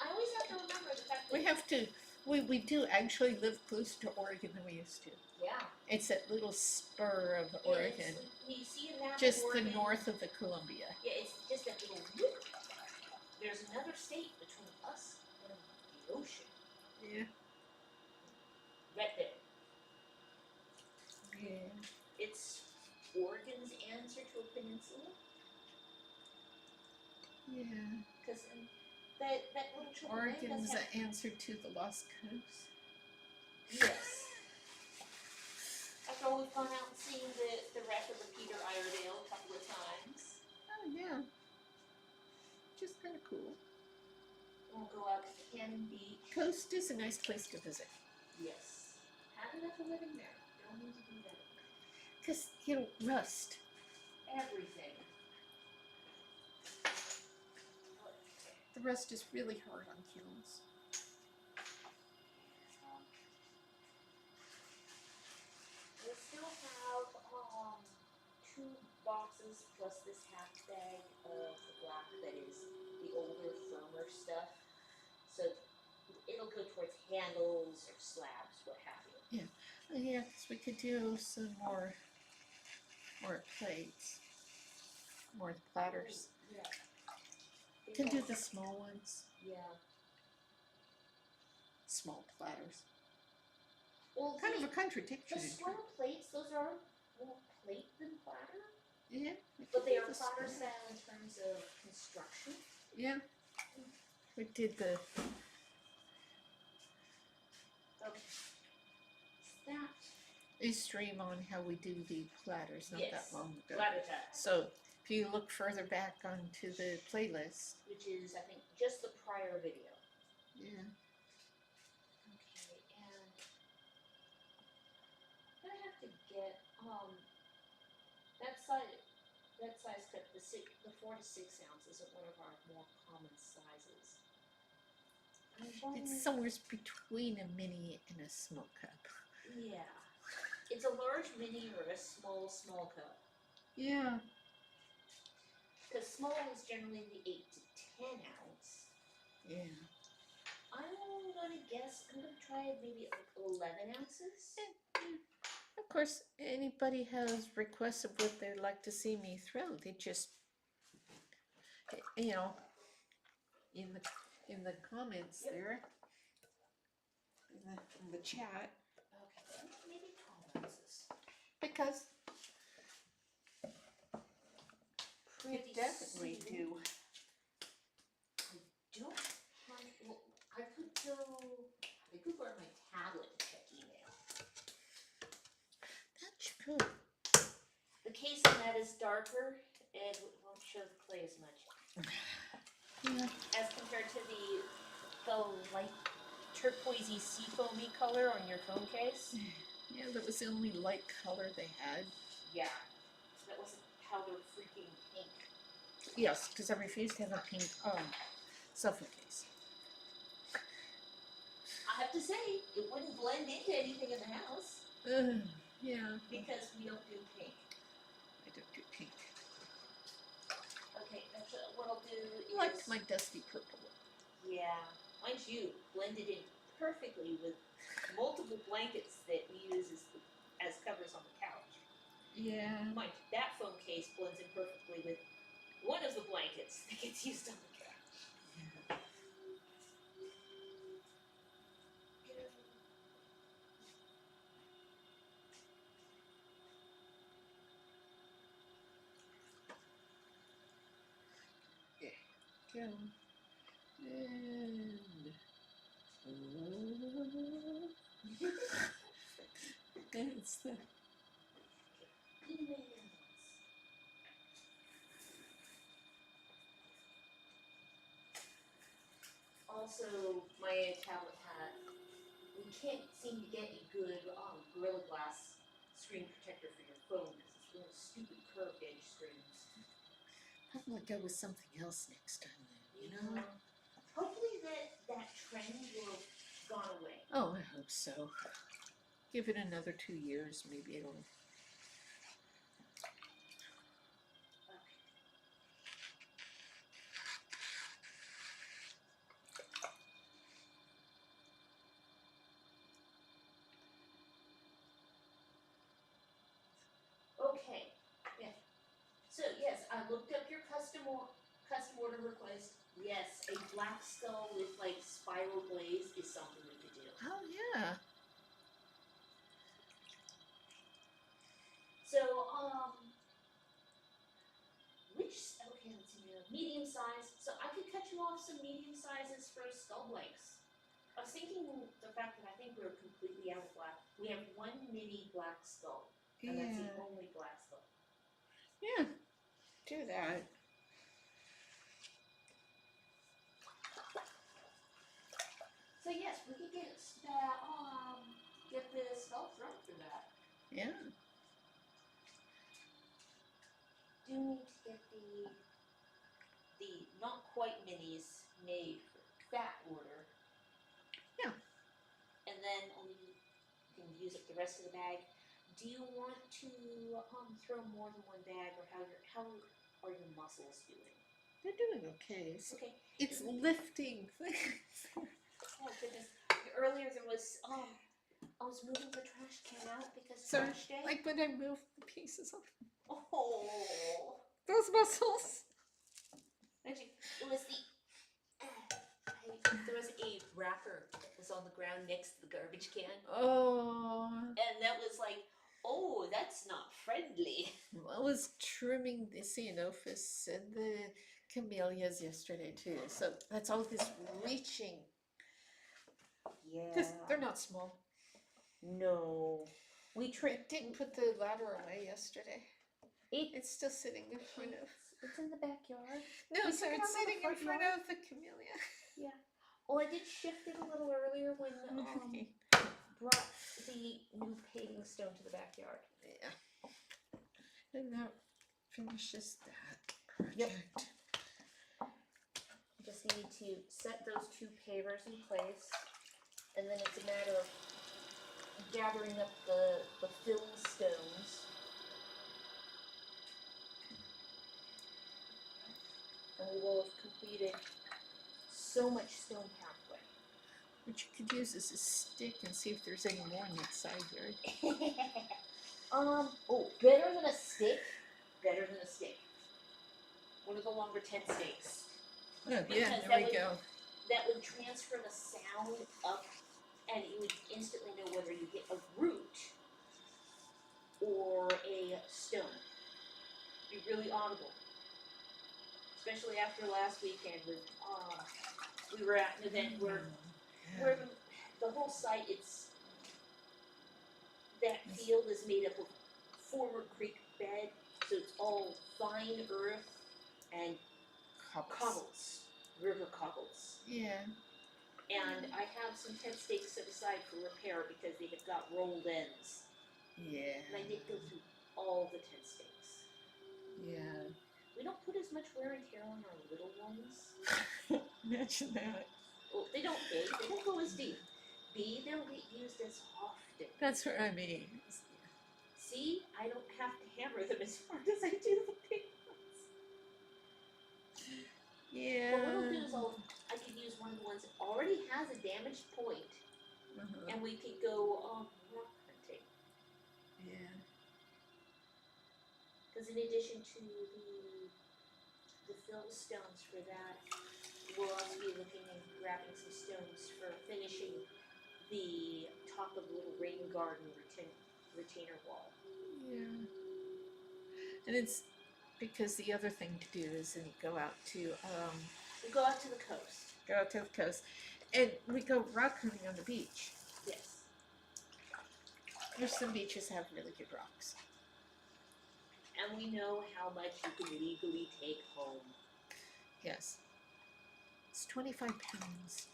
I always have to remember the fact that We have to. We do actually live closer to Oregon than we used to. yeah. It's that little spur of Yeah, Oregon, you see a map just of the Oregon, north of the Columbia. Yeah, it's just that little whoop. There's another state between us and the ocean. Yeah. Right there. Yeah. It's Oregon's answer to a peninsula. that little triple A Oregon's does the answer to the Lost Coast. yes. After all, we've gone out and seen the wreck of the Peter Iredale a couple of times. Oh yeah, just kind of cool. We'll go out to Cannon Beach. Coast is a nice place to visit. Yes. Had enough of living there. Don't need to do that. Because you know, rust. Everything. The rust is really hard on kilns. We still have 2 boxes plus this half bag of the black that is the older, firmer stuff. So it'll go towards handles or slabs, what have you. Oh, yeah, because we could do some more plates, more platters. Yeah. We can do the small ones, Yeah. small platters. Well, Kind of a contradiction. the square plates, those are more plate than platter, Yeah. but they are the platter square. style in terms of construction. Yeah. We did the. Okay. That. A stream on how we do the platters not that Yes. long ago. Platter style. So if you look further back onto the playlist. Which is, I think, just the prior video. Yeah. Okay, and I'm gonna have to get that size cut, the 4 to 6 ounce isn't one of our more common sizes. It's somewhere between a mini and a small cup. Yeah. It's a large mini or a small cup. Yeah. Because small is generally the 8 to 10 ounce. Yeah. I'm gonna guess, I'm gonna try maybe like 11 ounces. Of course, anybody has requests of what they'd like to see me throw. They just, you know, in the comments there, in the chat. Okay, maybe 12 ounces. Because we Pretty definitely soon. do. I don't have, well, I could grab my tablet and check email. That's true. The case on that is darker and won't show the clay as much. Yeah. As compared to the light turquoisey seafoamy color on your phone case. Yeah, that was the only light color they had. Yeah. That wasn't powder freaking pink. Yes, because I refused to have a pink sofa case. I have to say, it wouldn't blend into anything in the house. Yeah. Because we don't do pink. I don't do pink. Okay, that's what I'll do is... I like my dusty purple. Yeah, mind you, blended in perfectly with multiple blankets that we use as covers on the couch. Yeah. Mind you, that phone case blends in perfectly with one of the blankets that gets used on the couch. Go. And it's the Emails. Also, my tablet had, we can't seem to get a good Gorilla Glass screen protector for your phone because it's really stupid curved edge screens. I'm gonna go with something else next time then, you know? Hopefully that trend will have gone away. Oh, I hope so. Give it another 2 years, maybe it'll. Okay, yeah. So yes, I looked up your custom order request. Yes, a black skull with like spiral glaze is something we could do. Oh, yeah. So, okay, let's see here. Medium size. So I could cut you off some medium sizes for skull blanks. I was thinking the fact that I think we're completely out of black. We have one mini black skull, and that's the only black skull. Yeah, do that. So yes, we could get the skull thrown for that. Yeah. Do need to get the not quite minis made for that order. Yeah. And then you can use up the rest of the bag. Do you want to throw more than one bag, or how are your muscles doing? They're doing okay. Okay. It's lifting. Oh goodness! Earlier there was I was moving the trash can out because So, trash day. like when I move the pieces off. Oh. Those muscles. Actually, it was there was a wrapper that was on the ground next to the garbage can. Oh. And that was like, oh, that's not friendly. I was trimming the Ceanophus and the camellias yesterday too. So that's all this reaching. Yeah. Because they're not small. No. I didn't put the ladder away yesterday. It's still sitting in front of. It's in the backyard. No, We so took it it's out of the sitting in front front yard. of the camellia. Yeah. Well, I did shift it a little earlier when brought the new paving stone to the backyard. Yeah. And that finishes that project. Just need to set those two pavers in place, and then it's a matter of gathering up the fill stones. And we will have completed so much stone pathway. What you could use is a stick and see if there's any more in that side yard. Oh, better than a stick. Better than a stick. One of the longer tent stakes. Oh, yeah, Because there we go. That would transfer the sound up, and you would instantly know whether you hit a root or a stone. Be really audible. Especially after last weekend with we were at an event where the whole site, that field is made up of former creek bed, so it's all fine earth and cobbles, river cobbles. Yeah. And I have some tent stakes set aside for repair because they have got rolled ends. Yeah. And I did go through all the tent stakes. Yeah. We don't put as much wear and tear on our little ones. Imagine that. Well, they don't A, they don't go as deep. B, they don't get used as often. That's what I mean. C, I don't have to hammer them as hard as I do the big ones. Yeah. But what I'll do is I could use one of the ones that already has a damaged point, and we could go rock hunting. Yeah. Because in addition to the fill stones for that, we'll also be looking and grabbing some stones for finishing the top of the little rain garden retainer wall. Yeah. And it's because the other thing to do is then you go out to We go out to the coast. And we go rock hunting on the beach. Yes. There's some beaches have really good rocks. And we know how much you can legally take home. Yes. It's 25 pounds.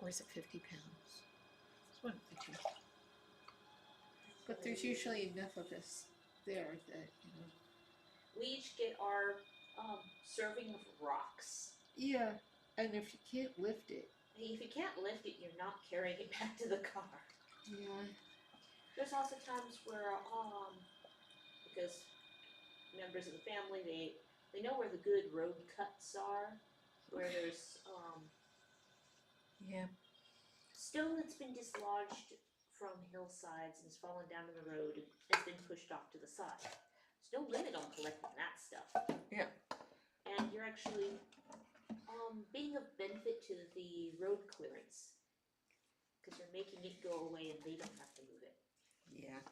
Or is it 50 pounds? It's one of the two. But there's usually enough of us there that, We each get our serving of rocks. Yeah. And if you can't lift it. If you can't lift it, you're not carrying it back to the car. Yeah. There's also times where, because members of the family, they know where the good road cuts are, where there's Yeah. stone that's been dislodged from hillsides and has fallen down in the road and has been pushed off to the side. There's no limit on collecting that stuff. Yeah. And you're actually being of benefit to the road clearance, because you're making it go away and they don't have to move it. Yeah.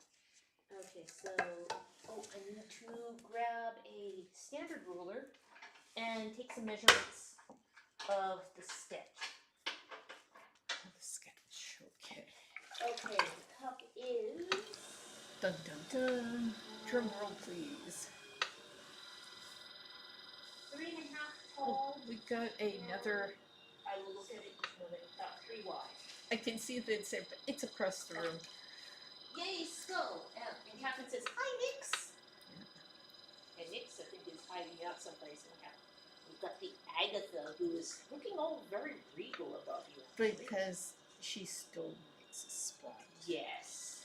Okay, so, I need to grab a standard ruler and take some measurements of the sketch. The sketch, okay. Okay, the cup is Dun dun dun. Drum roll, please. 3.5 Oh, tall. we got another. I will look at it each moment. About 3 wide. I can see that it's there, but it's across the room. Yay, skull! And Catherine says, "Hi, Nix." And Nix, I think, is hiding out someplace. We've got the Agatha, who is looking all very regal above you. Actually. Because she stole Nix's spot. Yes.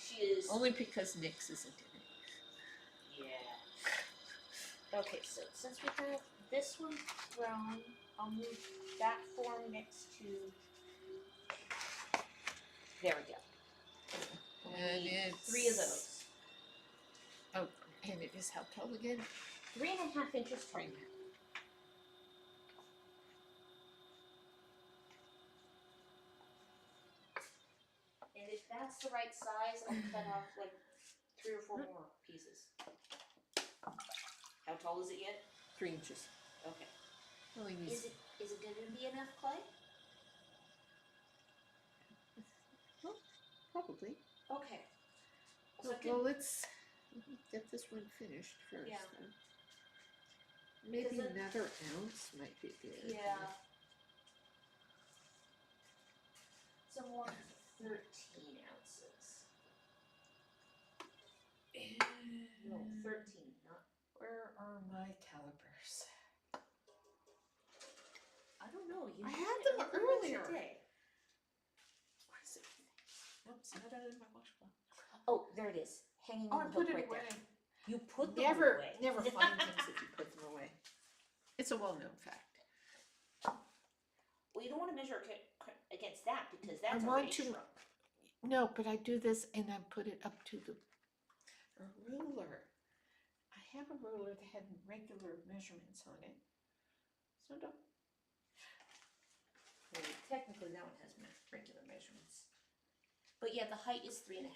She is. Only because Nix isn't in it. Yeah. Okay, so since we have this one thrown, I'll move that form next to. There we go. And need it's 3 of those. Oh, and it is how tall again? 3.5 inches tall. And if that's the right size, I'll cut off like 3 or 4 more pieces. How tall is it yet? 3 inches. Okay. Only needs. Is it going to be enough clay? Well, probably. Okay. So Well, let's get this one finished first. Yeah. Then. Maybe Because another ounce might be good. Yeah. So more 13 ounces. No, 13, not. Where are my calipers? I don't know. You I had had it them earlier earlier. today. Where is it? Nope, it's not out of my washcloth. Oh, there it is. Hanging Oh, on I the put hook it right away. there. You put them Never, away. never find things if you put them away. It's a well-known fact. Well, you don't want to measure against that because that's I already want to. shrunk. No, but I do this and I put it up to the ruler. I have a ruler that had regular measurements on it. So don't. Well, technically, that one has regular measurements. But yeah, the height is 3.5.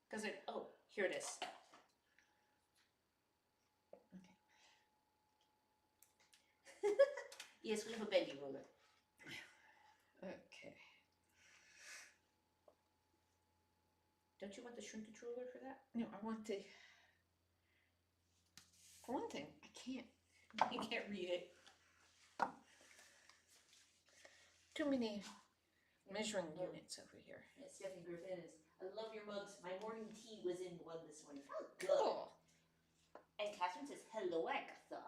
Because it. Oh, here it is. Okay. Yes, we have a bendy ruler. Okay. Don't you want the shrinkage ruler for that? No, I want the. For one thing, I can't. You can't read it. Too many measuring units over here. Yeah, Stephanie Griffin is. I love your mugs. My morning tea was in one this morning. Oh, good. Cool. And Catherine says, "Hello, Agatha."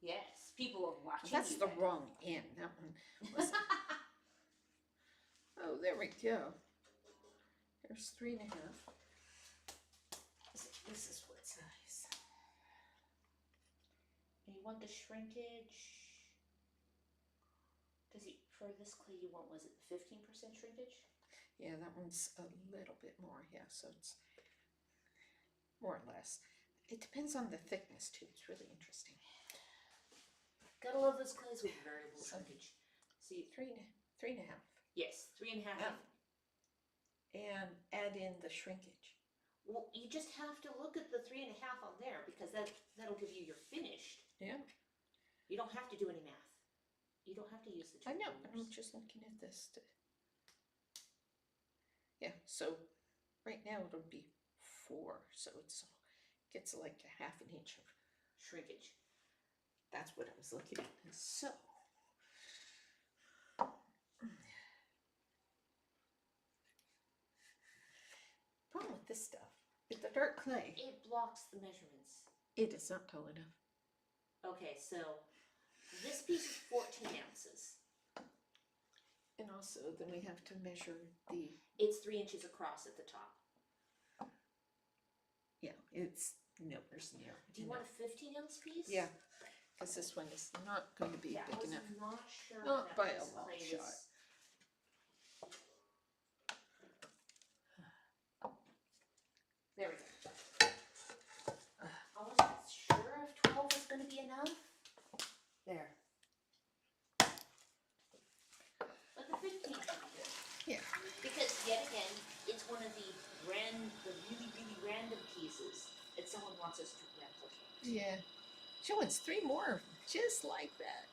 Yes, people are watching. That's you, the Agatha. wrong end. That one was. Oh, there we go. There's 3.5. This is what size. And you want the shrinkage? Does he for this clay you want? Was it 15% shrinkage? Yeah, that one's a little bit more. Yeah, so it's more or less. It depends on the thickness too. It's really interesting. Gotta love those clays with variable shrinkage. See, 3.5. yes, 3.5. Yeah. And add in the shrinkage. Well, you just have to look at the 3.5 on there because that'll give you your finished. Yeah. You don't have to do any math. You don't have to use the two I know, but I'm rulers. just looking at this. Yeah, so right now it'll be 4, so it's gets like a 1/2 inch of Shrinkage. That's what I was looking at. So. Problem with this stuff is the dark clay. It blocks the measurements. It is not tall enough. Okay, so this piece is 14 ounces. And also, then we have to measure the. It's 3 inches across at the top. Yeah, it's nowhere near. Do you want a 15-ounce piece? Yeah, because this one is not going to be big enough. I was not sure. Not that by a this long clay shot. was- There we go. I wasn't sure if 12 was going to be enough. There. But the 15 should be good. Yeah. Because yet again, it's one of the really, really random pieces that someone wants us to replicate. Yeah. She wants 3 more just like that.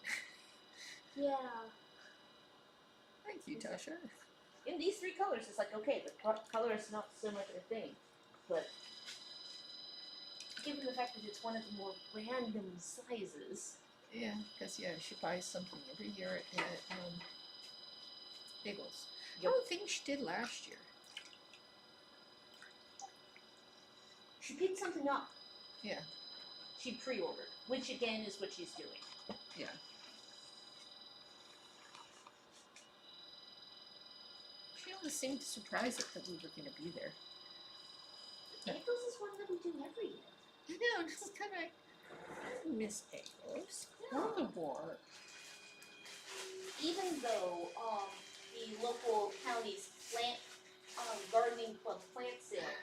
Yeah. Thank you, Tasha. In these 3 colors, it's like, okay, the color is not so much a thing, but given the fact that it's one of the more random sizes. Yeah, because she buys something every year at Eagles. Yep. I don't think she did last year. She picked something up. Yeah. She pre-ordered, which again is what she's doing. Yeah. She always seemed surprised that we were going to be there. Eagles is one that we do every year. I know, this is kind of Miss Eagles. All the war. Even though the local county's plant gardening club plant sale,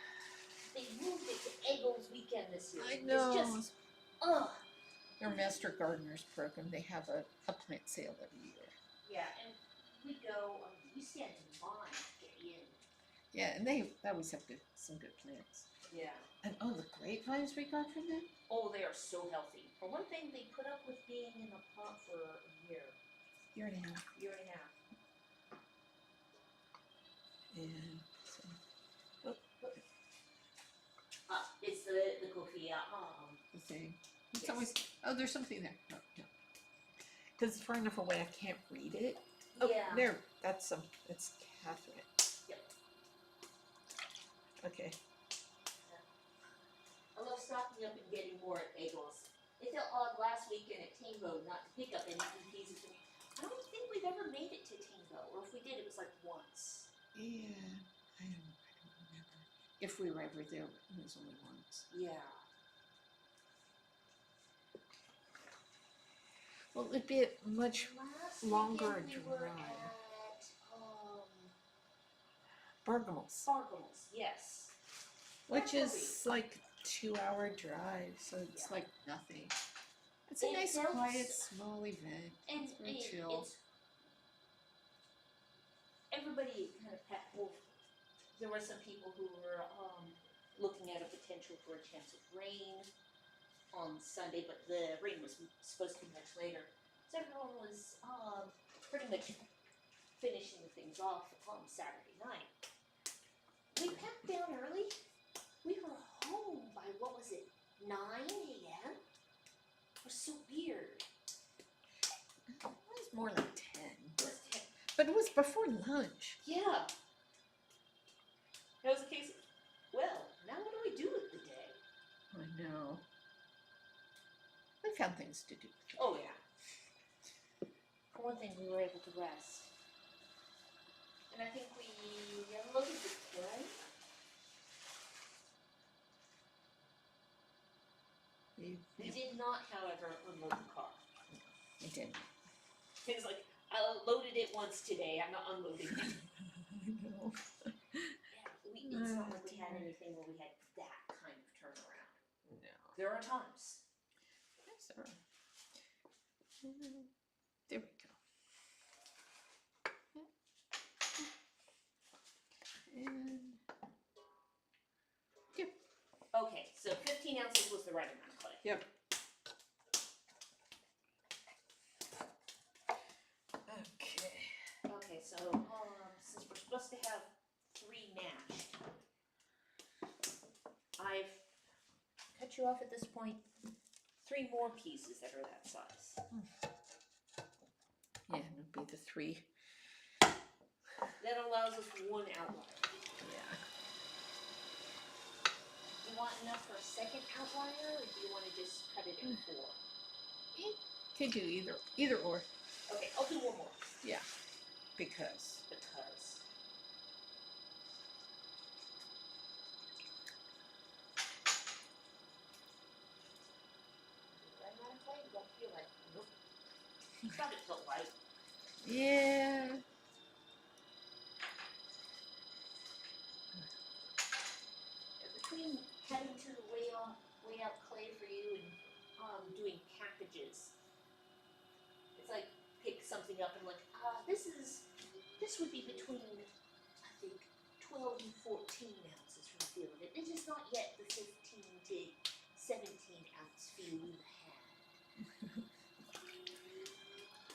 they moved it to Eagles weekend this year. I know. It's just, Their Master Gardeners program, they have a plant sale every year. yeah, and we go, we stand in line to get in. Yeah, and they always have some good plants. Yeah. And the grapevines we got from them? Oh, they are so healthy. For one thing, they put up with being in a pot for a year. Year and a half. Year and a half. And so, It's the cookie, the thing. It's Yes. always, there's something there. No. Because it's far enough away I can't read it. Oh, yeah. there, that's it's Catherine. Yep. Okay. I love stocking up and getting more at Eagles. It felt odd last weekend at Teambo not to pick up any pieces. I don't think we've ever made it to Teambo, or if we did, it was like once. Yeah, I don't remember. If we were ever there, it was only once. Yeah. Well, it'd be a much Last longer weekend we were drive. at Bergamot's, Bargles, yes. which Where were is like 2-hour drive, so it's Yeah. like nothing. It's a It nice, felt quiet, small event. And It's very chill. it's everybody kind of well, there were some people who were looking at a potential for a chance of rain on Sunday, but the rain was supposed to be much later. So everyone was pretty much finishing things off on Saturday night. We packed down early. We were home by, what was it, 9 a.m.? It was so weird. It was more like 10. It was 10. But it was before lunch. Yeah. That was the case. Well, now what do we do with the day? I know. We found things to do. Oh, yeah. For one thing, we were able to rest. And I think we unloaded the plane. We did not, however, unload the car. We did. It's like, I loaded it once today, I'm not unloading it. I know. Yeah, it's not like we had anything where we had that kind of turnaround. No. There are times. That's all right. There we go. And yep. Okay, so 15 ounces was the right amount of clay. Yep. Okay. Okay, so since we're supposed to have 3 matched, I've cut you off at this point 3 more pieces that are that size. Yeah, and it'll be the 3. That allows us 1 outlier. Yeah. You want enough for a second outlier, or do you want to just cut it in 4? Could do either or. Okay, I'll do 1 more. Yeah. Because. Right amount of clay, you don't feel like, nope. Thought it felt light. Yeah. Between heading to the way out clay for you and doing packages, it's like pick something up and like, this would be between, I think, 12 and 14 ounces from the feel of it. It's just not yet the 15 to 17 ounce feel we had.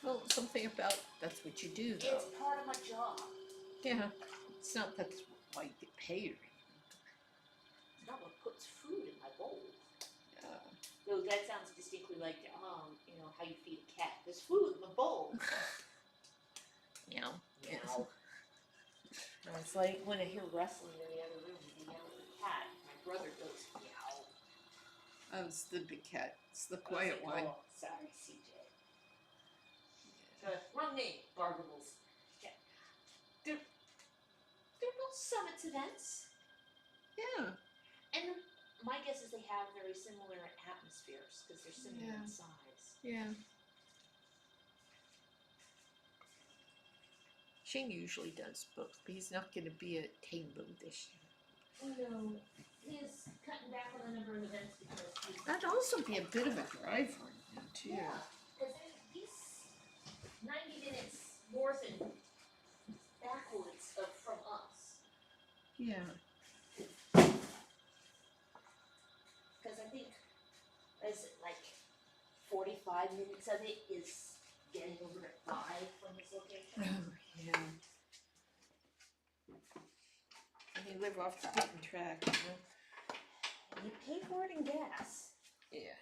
Well, something about that's what you do, though. It's part of my job. Yeah, it's not that's why you get paid or anything. It's not what puts food in my bowl. Yeah. Though that sounds distinctly like, you know, how you feed a cat. There's food in the bowl. Meow. Meow. No, it's like when I hear rustling in the other room and they yell at the cat. My brother goes, meow. Oh, it's the big cat. It's the I was quiet like, one. oh, sorry, CJ. Wrong name, Bargables. Yeah. They're both summits events. Yeah. And my guess is they have very similar atmospheres because they're similar in size. Yeah. Shane usually does both, but he's not going to be at Tambo this year. No, he's cutting back on the number of events because he's... That'd also be a bit of a drive for him, too. Yeah, because he's 90 minutes north and backwards from us. Yeah. Because I think, is it like 45 minutes of it is getting over to 5 from his location? Oh, yeah. And you live off the beaten track, you know? You pay for it in gas. Yeah.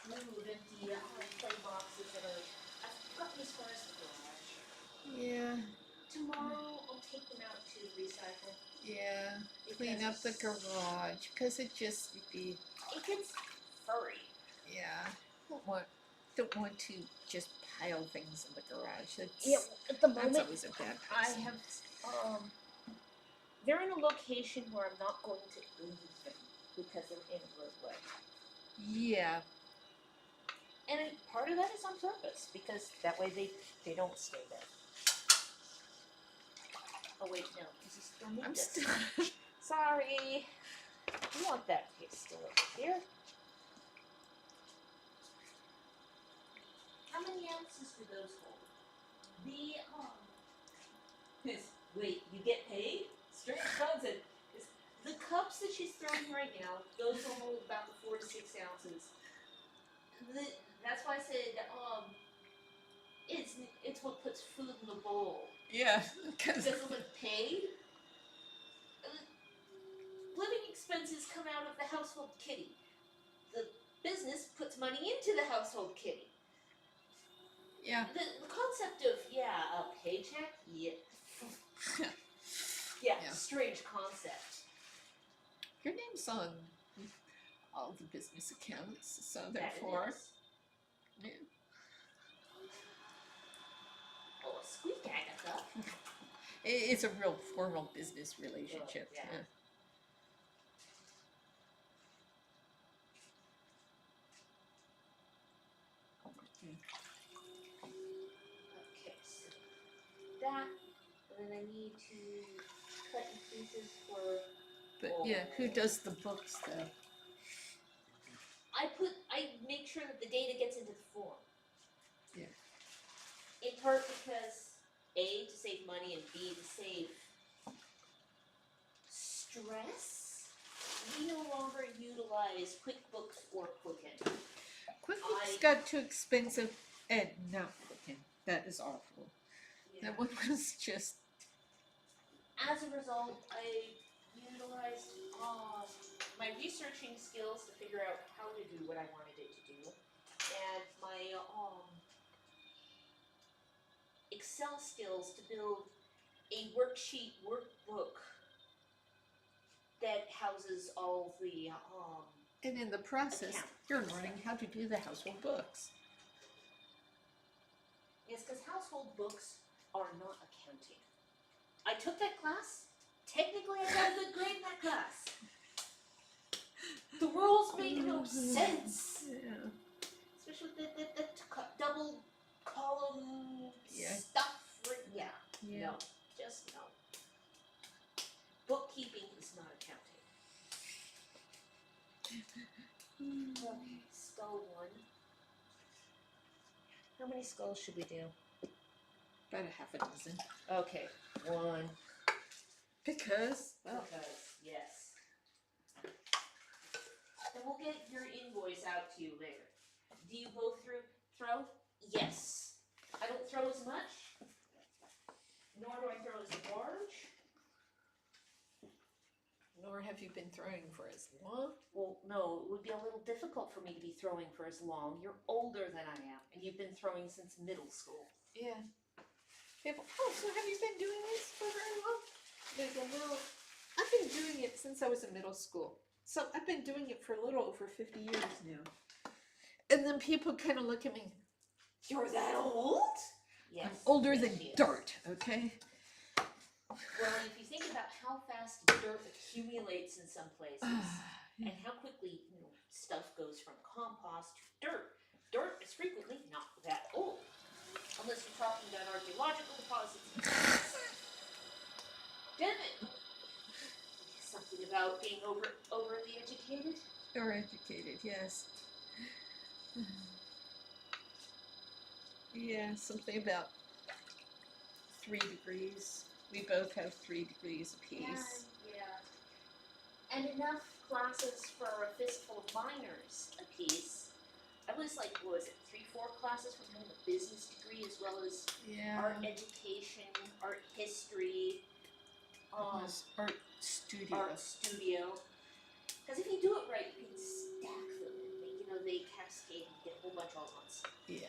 Smooth, empty play boxes that are... I've gotten as far as the garage. Yeah. Tomorrow I'll take them out to recycle. Yeah. Clean up the garage, because it just would be... It gets furry. Yeah. Don't want to just pile things in the garage. That's, Yeah, at the that's moment, always a bad I person. have, they're in a location where I'm not going to lose them because they're in a roadway. Yeah. And part of that is on purpose because that way they don't stay there. Oh wait, no, because you still need I'm this. still... Sorry. You want that piece still over here. How many ounces do those hold? Wait, you get paid? Strange concept. The cups that she's throwing right now, those will hold about 4 to 6 ounces. That's why I said, it's what puts food in the bowl. Yeah, because... Doesn't look paid. Living expenses come out of the household kitty. The business puts money into the household kitty. Yeah. The concept of, a paycheck? Yeah. Yeah, strange concept. Your name's on all the business accounts, so That therefore... it is. Yeah. Oh, a squeak, Agatha. It's a real formal business relationship. Yeah. Yeah. Okay, so that, and then I need to cut in pieces for... But yeah, who does the books though? I make sure that the data gets into the form. Yeah. In part because A, to save money, and B, to save stress. We no longer utilize QuickBooks or Quicken. QuickBooks got too expensive and not Quicken. That is awful. Yeah. That one was just... As a result, I utilized my researching skills to figure out how to do what I wanted it to do, and my Excel skills to build a worksheet workbook that houses all the And in the process, account. you're learning how to do the household books. Yes, because household books are not accounting. I took that class. Technically, I got a good grade in that class. The rules make no sense. Yeah. Especially with the double column stuff. Yeah. No. Just no. Bookkeeping is not accounting. Okay, skull 1. How many skulls should we do? About a half a dozen. Okay, one. Because, well, Because, yes. And we'll get your invoice out to you later. Do you both throw? Yes. I don't throw as much, nor do I throw as large. nor have you been throwing for as long. Well, no, it would be a little difficult for me to be throwing for as long. You're older than I am, and you've been throwing since middle school. Yeah. People, oh, so have you been doing this for very long? They go, well, I've been doing it since I was in middle school. So I've been doing it for a little over 50 years now. And then people kind of look at me, you're that old? Yes. I'm older yes, than she is. dirt, okay? Well, if you think about how fast dirt accumulates in some places, and how quickly stuff goes from compost to dirt, dirt is frequently not that old, unless you're talking about archaeological deposits. Damn it! Something about being overly educated. You're educated, yes. Yeah, something about 3 degrees. We both have 3 degrees apiece. Yeah. And enough classes for a fistful of minors apiece. I was like, what was it, 3-4 classes for kind of a business degree as well as Yeah. art education, art history, Art studio. art studio. Because if you do it right, you can stack them and they cascade and get a whole bunch all at once. Yeah.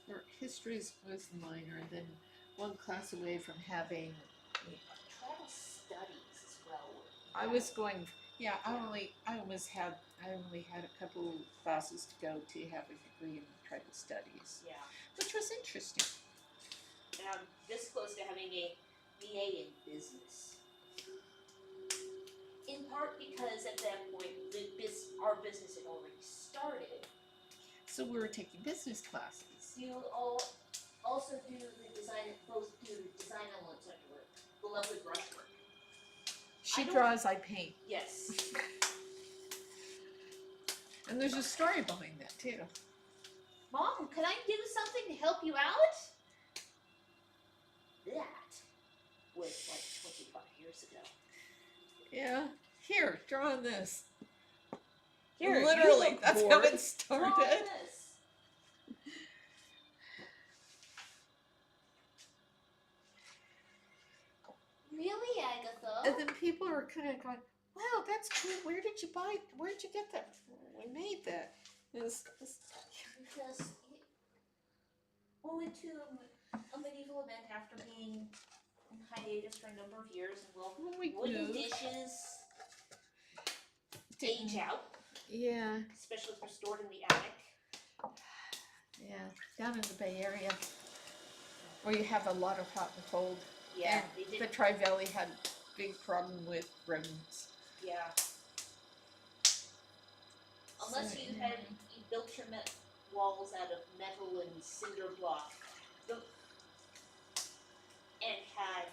Art history was minor, and then one class away from having. Travel studies as well. I was going. Yeah, I only had a couple classes to go to have a degree in tribal studies, Yeah. which was interesting. And I'm this close to having a BA in business. In part because at that point, our business had already started. So we were taking business classes. You also do the design, both do design elements on your work, the lovely brushwork. She draws, I paint. Yes. And there's a story behind that too. Mom, can I do something to help you out? That was like 25 years ago. Yeah. Here, draw on this. Here, literally, you look that's bored. how it Draw started. on this. Really, Agatha? And then people are kind of going, wow, that's cool. Where'd you get that? We made that. Because we went to a medieval event after being in hiatus for a number of years, and When we wooden moved, dishes didn't- age out, Yeah, especially if they're stored in the attic. yeah. Down in the Bay Area, where you have a lot of hot and cold. Yeah, And they the did. Tri-Valley had a big problem with rodents. Yeah. Unless So, you yeah. built your walls out of metal and cinder block, and had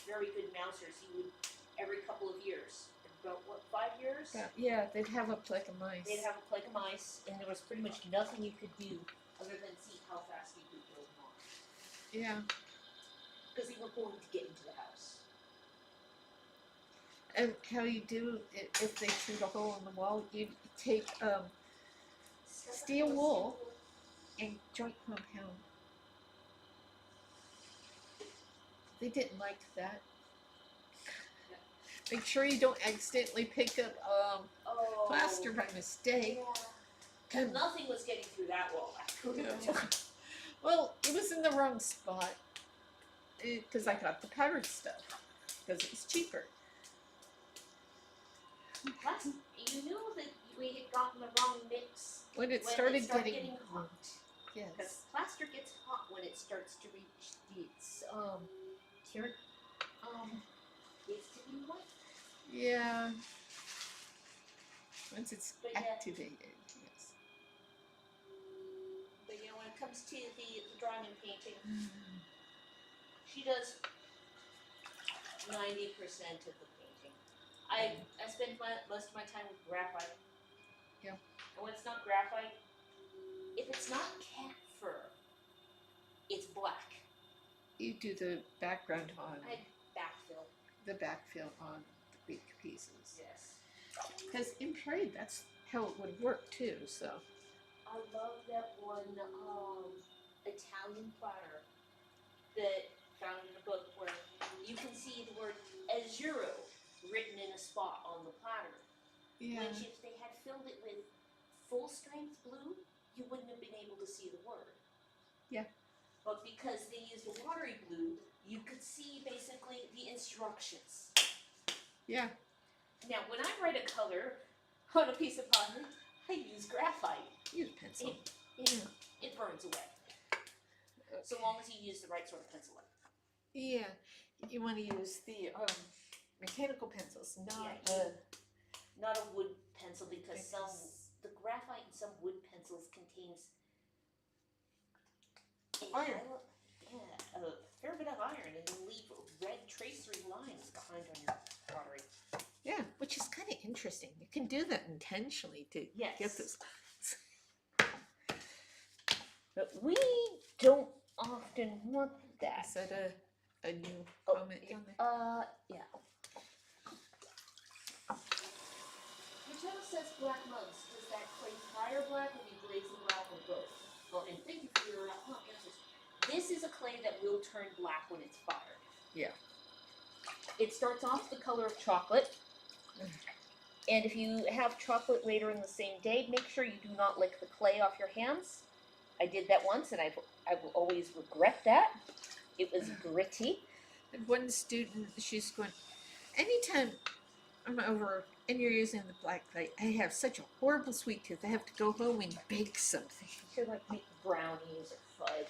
very good mousers, you would every couple of years, about 5 years, Yeah, they'd have a plague of mice. they'd have a plague of mice, and there was pretty much nothing you could do other than see how fast you could kill them off, Yeah. because they were going to get into the house. And how you do it, if they shoot a hole in the wall, you take steel wool and joint compound. They didn't like that. Make sure you don't accidentally pick up Oh, plaster by mistake. yeah. Nothing was getting through that wall afterwards. Yeah. Well, it was in the wrong spot because I got the powdered stuff because it was cheaper. Plus, you knew that we had gotten the wrong mix When it when started it started getting getting hot. Yes. Because plaster gets hot when it starts to reach its gets to be white. Yeah. Once it's But yeah. activated, yes. But when it comes to the drawing and painting, she does 90% of the painting. I spend most of my time with graphite. Yeah. And when it's not graphite, if it's not cat fur, it's black. You do the background on I backfill. the backfill on the Greek pieces. Yes. Because in period, that's how it would work too. So I love that one Italian platter that found in a book where you can see the word Azzurro written in a spot on the platter. yeah, Which if they had filled it with full strength blue, you wouldn't have been able to see the word. Yeah. But because they used a watery blue, you could see basically the instructions. yeah. Now, when I write a color on a piece of pottery, I use graphite. Use pencil. It burns away. So long as you use the right sort of pencil. Yeah, you want to use the mechanical pencils, not not a wood pencil because the graphite in some wood pencils contains iron. A fair bit of iron, and will leave red tracery lines behind on your pottery. Yeah, which is kind of interesting. You can do that intentionally to get this. But we don't often want that. Is that a new comment down there? Yeah. Your channel says black mugs. Does that clay fire black or be blazing black or both? Well, and thank you for your answers. This is a clay that will turn black when it's fired. Yeah. It starts off the color of chocolate. And if you have chocolate later in the same day, make sure you do not lick the clay off your hands. I did that once, and I will always regret that. It was gritty. And one student, she's going, anytime I'm over and you're using the black clay, I have such a horrible sweet tooth. I have to go home and bake something. Should like make brownies or fudge,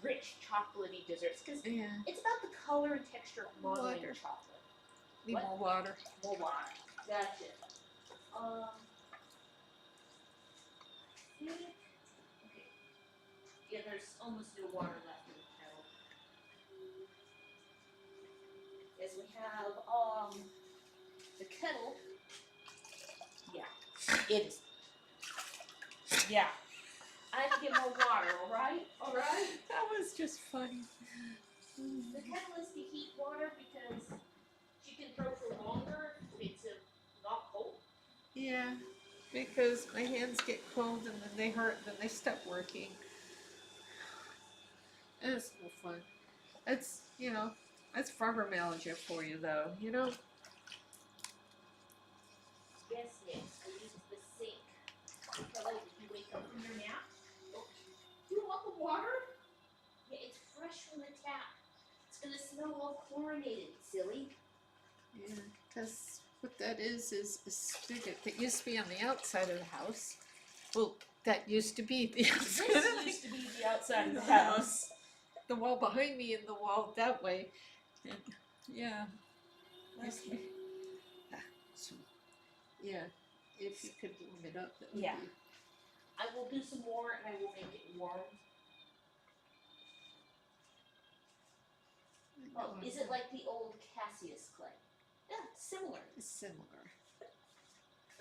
rich chocolatey desserts, because it's about the color and texture of modeling chocolate. Need more water. More water. That's it. Okay. Yeah, there's almost no water left in the kettle. Yes, we have the kettle. Yeah, it is. Yeah, I have to get more water. All right, all right. That was just funny. The kettle is to heat water because she can throw for longer. It's not cold. Yeah, because my hands get cold and then they hurt, then they stop working. It's no fun. It's, that's fibromyalgia for you though, Yes, yes, I use the sink. Because if you wake up from your nap, do you want the water? Yeah, it's fresh from the tap. It's gonna smell all chlorinated, silly. Yeah, because what that is a spigot that used to be on the outside of the house. Well, that used to be the outside. This used to be the outside of the house. The wall behind me and the wall that way. And, yeah. Used to be. So, yeah, if you could warm it up, that would be. I will do some more and I will make it warm. Oh, is it like the old Cassius clay? Yeah, similar. Similar.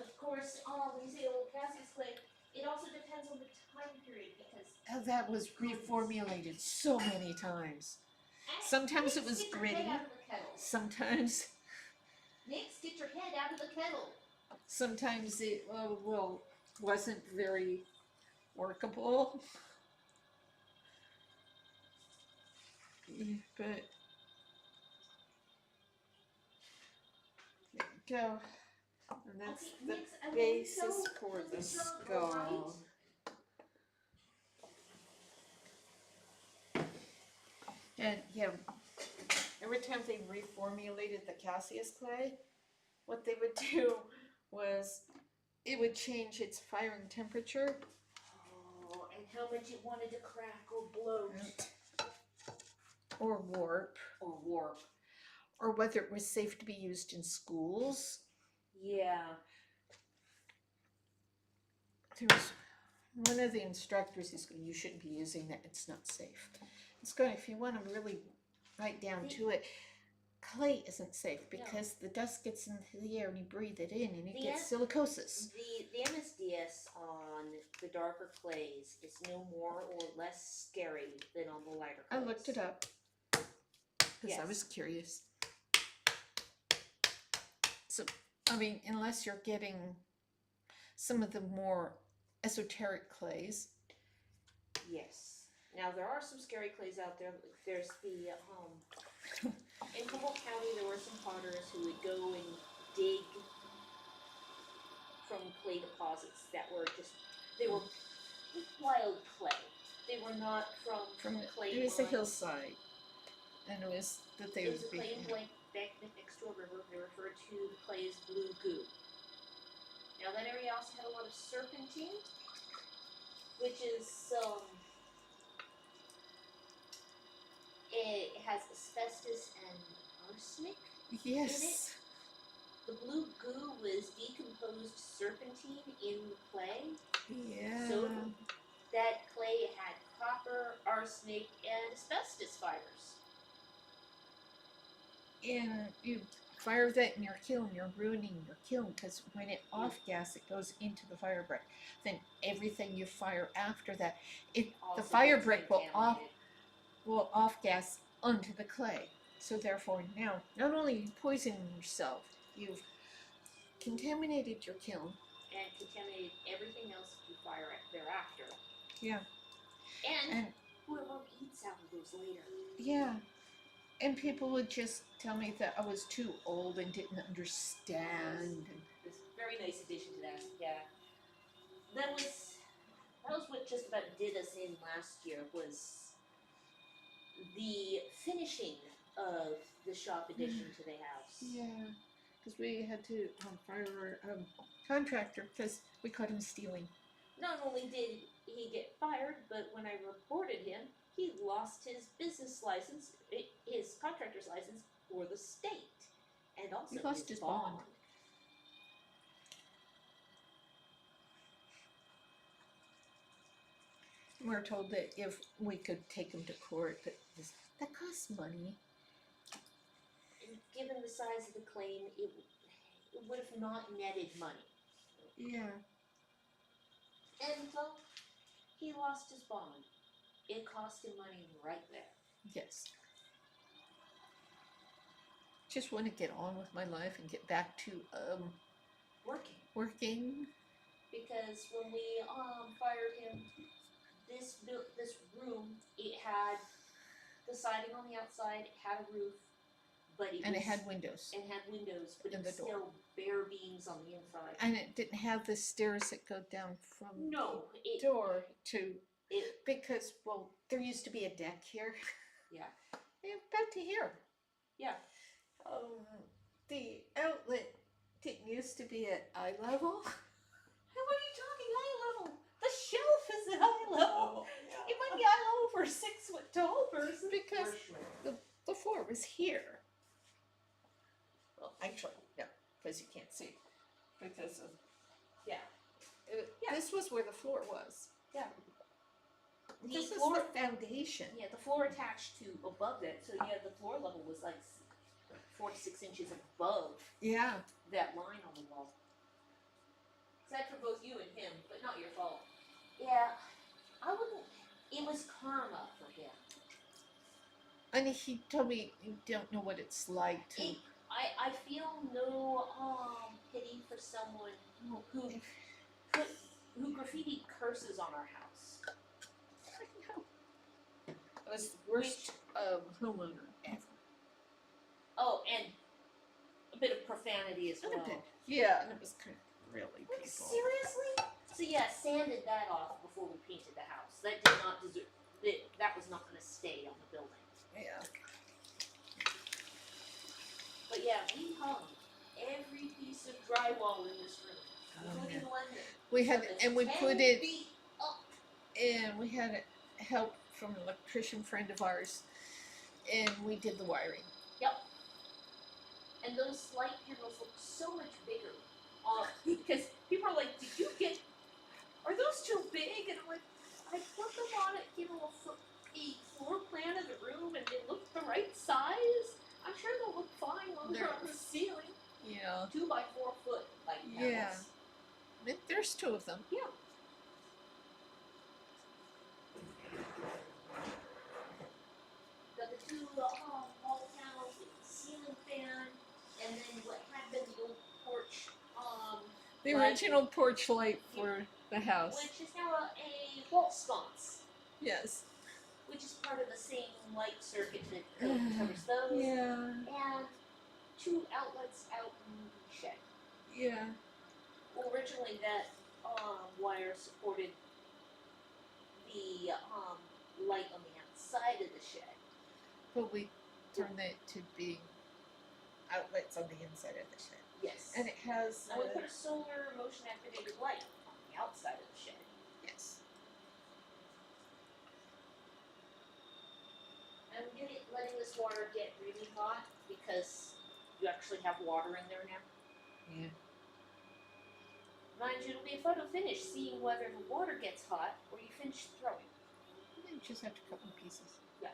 Of course, when you say old Cassius clay, it also depends on the time period because that was reformulated so many times. Sometimes it was gritty. Sometimes. Nix, get your head out of the kettle. Sometimes it wasn't very workable. Yeah, but there we go. And that's the basis for the skull. And yeah, every time they reformulated the Cassius clay, what they would do was it would change its firing temperature. Oh, and how much it wanted to crack or bloat. Or warp. Or warp. Or whether it was safe to be used in schools. Yeah. There was one of the instructors who's going, you shouldn't be using that, it's not safe. It's going, if you want to really right down to it, clay isn't safe because the dust gets into the air and you breathe it in and it The gets silicosis. The MSDS on the darker clays is no more or less scary than on the lighter I clays. looked it up because I Yes. was curious. So, I mean, unless you're getting some of the more esoteric clays. Yes. Now there are some scary clays out there. There's the in Humboldt County there were some potters who would go and dig from clay deposits that were they were wild clay. They were not from clay It was a mines. hillside, and it was that they It was would a clay be. blank next to a river. They referred to the clay as blue goo. Now that area also had a lot of serpentine, which is it has asbestos and arsenic. Yes. The blue goo was decomposed serpentine in the clay. Yeah. So that clay had copper, arsenic, and asbestos fibers. And you fire that in your kiln, you're ruining your kiln because when it off gas, it goes into the fire brick. Then everything you fire after that, the Also fire gets brick contaminated. will off gas onto the clay. So therefore, now not only are you poisoning yourself, you've contaminated your kiln. And contaminated everything else you fire thereafter. Yeah. And whoever eats out of those later. Yeah. And people would just tell me that I was too old and didn't understand. This very nice addition to that. Yeah. That was what just about did us in last year was the finishing of the shop addition to the house. Yeah, because we had to fire our contractor because we caught him stealing. Not only did he get fired, but when I reported him, he lost his business license, his contractor's license for the state, and also He lost his bond. We were told that if we could take him to court, that costs money. And given the size of the claim, it would have not netted money. Yeah. And so he lost his bond. It cost him money right there. Yes. Just want to get on with my life and get back to working. Because when we fired him, this room, it had the siding on the outside, it had a roof, but it had windows. And had windows, but And it was the door. still bare beams on the inside. And it didn't have the stairs that go down from the door to it. Because there used to be a deck here. Yeah. Back to here. Yeah. The outlet didn't used to be at eye level. What are you talking eye level? The shelf is at eye level. It might be eye level for a 6-foot tall person. Because the floor was here. Well, actually, no, because you can't see. Because of this was where the floor was. Yeah. This is floor, the foundation. Yeah, the floor attached to above that. So yeah, the floor level was like 4 to 6 inches above that line on the wall. Sad for both you and him, but not your fault. Yeah, I wouldn't. It was karma for him. And he told me you don't know what it's like to. I feel no pity for someone who graffitied curses on our house. It was the worst homeowner ever. Oh, and a bit of profanity as well. Yeah, and it was kind of really Like, people. seriously? So yeah, sanded that off before we painted the house. That did not deserve. That was not going to stay on the building. Yeah. But yeah, we hung every piece of drywall in this room, including London. We had, and we put it, 10 feet up. and we had help from an electrician friend of ours, and we did the wiring. Yep. And those light panels look so much bigger. Because people are like, are those too big? And I'm like, I put them on a floor plan of the room and they look the right size. I'm sure they'll look fine on They're- the ceiling. Yeah. 2 by 4 foot light Yeah. panels. There's 2 of them. Yeah. Got the 2 wall panels with the ceiling fan, and then what had been the old porch, The light, original porch light for the house. which is now a wall sconce, Yes. which is part of the same light circuit that covers those. Yeah. And 2 outlets out in the shed. Yeah. Well, originally that wire supported the light on the outside of the shed. But we turned it to being outlets on the inside of the shed. Yes. And it has. And we put a solar motion activated light on the outside of the shed. Yes. I'm letting this water get really hot because you actually have water in there now. Yeah. Mind you, it'll be a photo finish seeing whether the water gets hot or you finish throwing. You just have to cut in pieces. Yeah.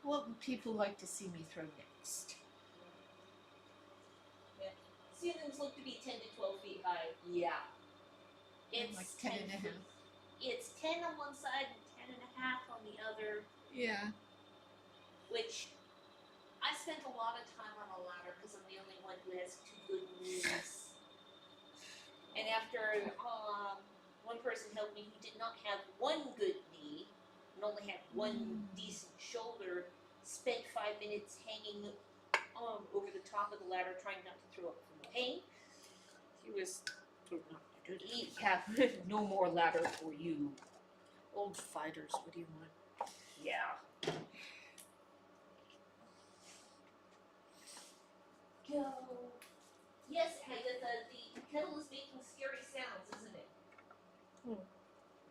What would people like to see me throw next? Ceilings look to be 10 to 12 feet high. Yeah. It's Like 10 and a half. It's 10 on one side and 10 and a half on the other, Yeah. which I spent a lot of time on a ladder because I'm the only one who has 2 good knees. And after one person helped me who did not have 1 good knee and only had 1 decent shoulder, spent 5 minutes hanging over the top of the ladder trying not to throw up from the pain. He was. He have no more ladder for you. Old fighters, what do you want? Yeah. Go. Yes, Agatha, the kettle is making scary sounds, isn't it?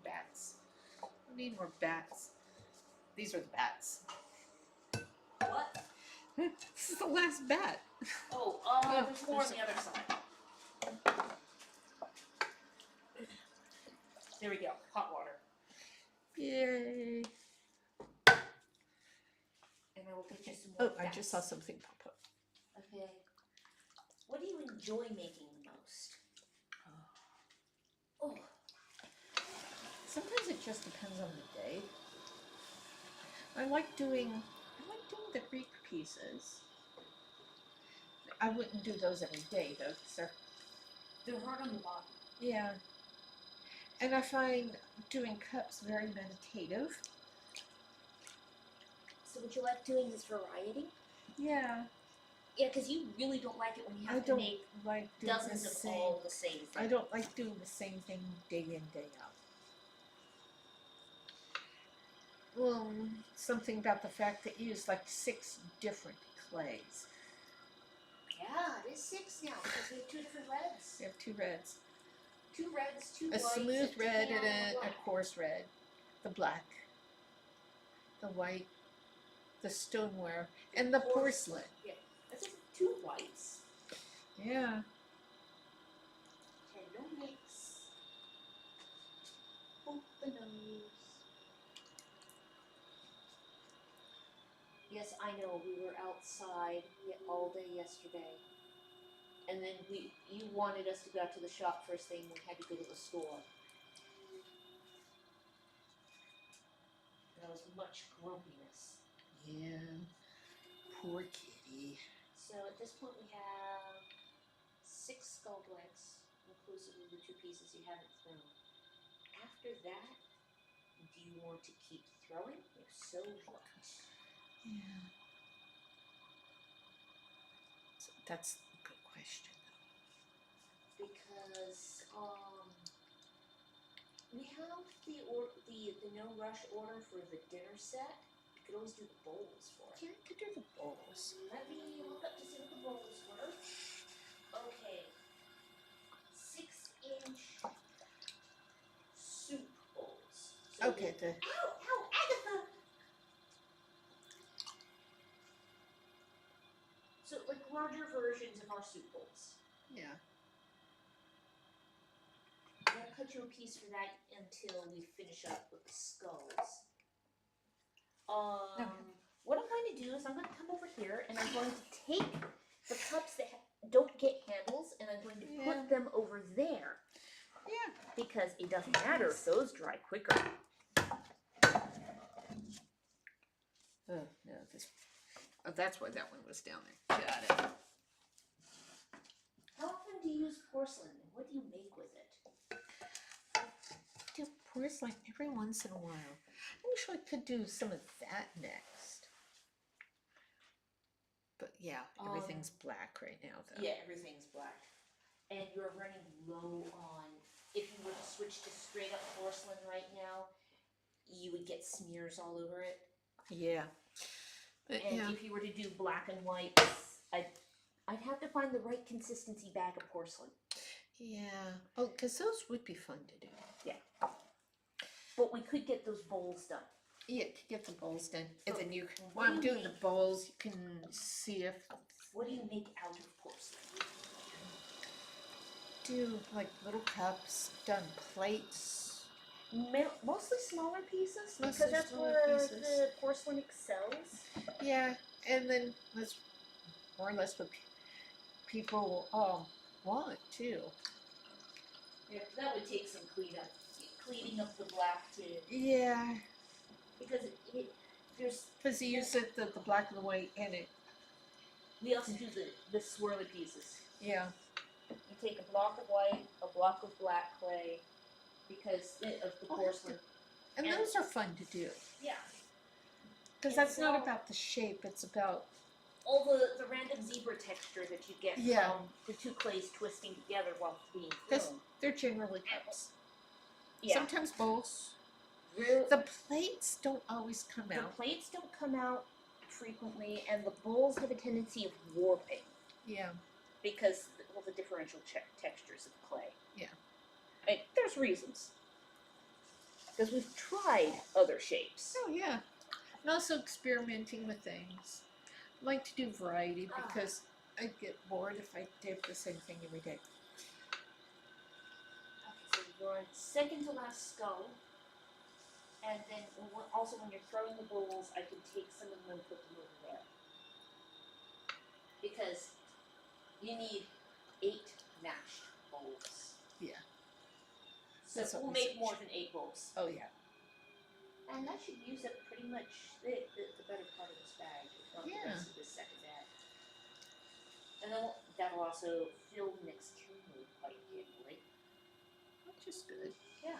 Bats. We need more bats. These are the bats. What? This is the last bat. Oh, there's more on the other side. There we go. Hot water. Yay. And I will get you some Oh, more I facts. just saw something pop up. Okay. What do you enjoy making the most? Oh. Sometimes it just depends on the day. I like doing the Greek pieces. I wouldn't do those every day though, 'cause They're hard on the body. yeah. And I find doing cups very meditative. So what you like doing is variety? Yeah. Yeah, because you really don't like it when you have I to don't make like doing dozens the of same. all the same thing. I don't like doing the same thing day in, day out. Well, something about the fact that you use like 6 different clays. Yeah, it is 6 now because we have 2 different reds. We have 2 reds. 2 reds, 2 A whites, smooth a red tan, and a black. coarse red. The black. The white. The stoneware. And the porcelain. Yeah, that's just 2 whites. Yeah. Hello, mix. Poke the nose. Yes, I know. We were outside all day yesterday, and then you wanted us to go out to the shop first thing. We had to go to the store. There was much grumpiness. Yeah. Poor kitty. So at this point, we have 6 skull legs, inclusive of the 2 pieces you haven't thrown. After that, do you want to keep throwing? If so, what? Yeah. So that's a good question though. Because we have the no rush order for the dinner set. You could always do the bowls for it. Yeah, I could do the bowls. Let me look up to see what the bowls were. Okay. 6-inch soup bowls. So Okay, the, ow, Agatha! So like larger versions of our soup bowls. yeah. I'll cut you a piece for that until we finish up with the skulls. Okay. What I'm going to do is I'm going to come over here, and I'm going to take the cups that don't get handles, and I'm going to put them over there. Yeah. Because it doesn't matter if those dry quicker. Oh, no, that's why that one was down there. Got it. How often do you use porcelain, and what do you make with it? Do porcelain every once in a while. I wish I could do some of that next. But yeah, everything's black right now, though. Yeah, everything's black. And you're running low on, if you were to switch to straight up porcelain right now, you would get smears all over it. Yeah. And if you were to do black and white, I'd have to find the right consistency bag of porcelain. Yeah. Oh, because those would be fun to do. Yeah. But we could get those bowls done. Yeah, to get the bowls done. And So, then you, what while I'm do you doing the make? bowls, you can see if What do you make out of porcelain? do like little cups, done plates. Mostly smaller pieces, Mostly because that's smaller where pieces. the porcelain excels. Yeah, and then that's more or less what people want too. Yeah, that would take some cleaning up the black too, Yeah, because there's. because you use it the black and the white in it. We also do the swirly pieces. Yeah. You take a block of white, a block of black clay, because of the porcelain. And those are fun to do. Yeah. Because that's not about the shape, it's about all the random zebra texture that you get Yeah. from the two clays twisting together while being Because thrown. they're generally cups. Yeah. Sometimes bowls. Real, The plates don't always come the out. plates don't come out frequently, and the bowls have a tendency of warping Yeah. because of the differential textures of the clay. Yeah. There's reasons. Because we've tried other shapes. Oh yeah. And also experimenting with things. I like to do variety because I'd get bored if I did the same thing every day. Okay, so you're on second to last skull. And then also when you're throwing the bowls, I can take some of them and put them over there. Because you need 8 matched bowls. Yeah. So That's what we'll we make said. more than 8 bowls. Oh yeah. And that should use up pretty much the better part of this bag, if not the Yeah. rest of this second bag. And then that'll also fill the next chamber quite handily. Which is good. Yeah.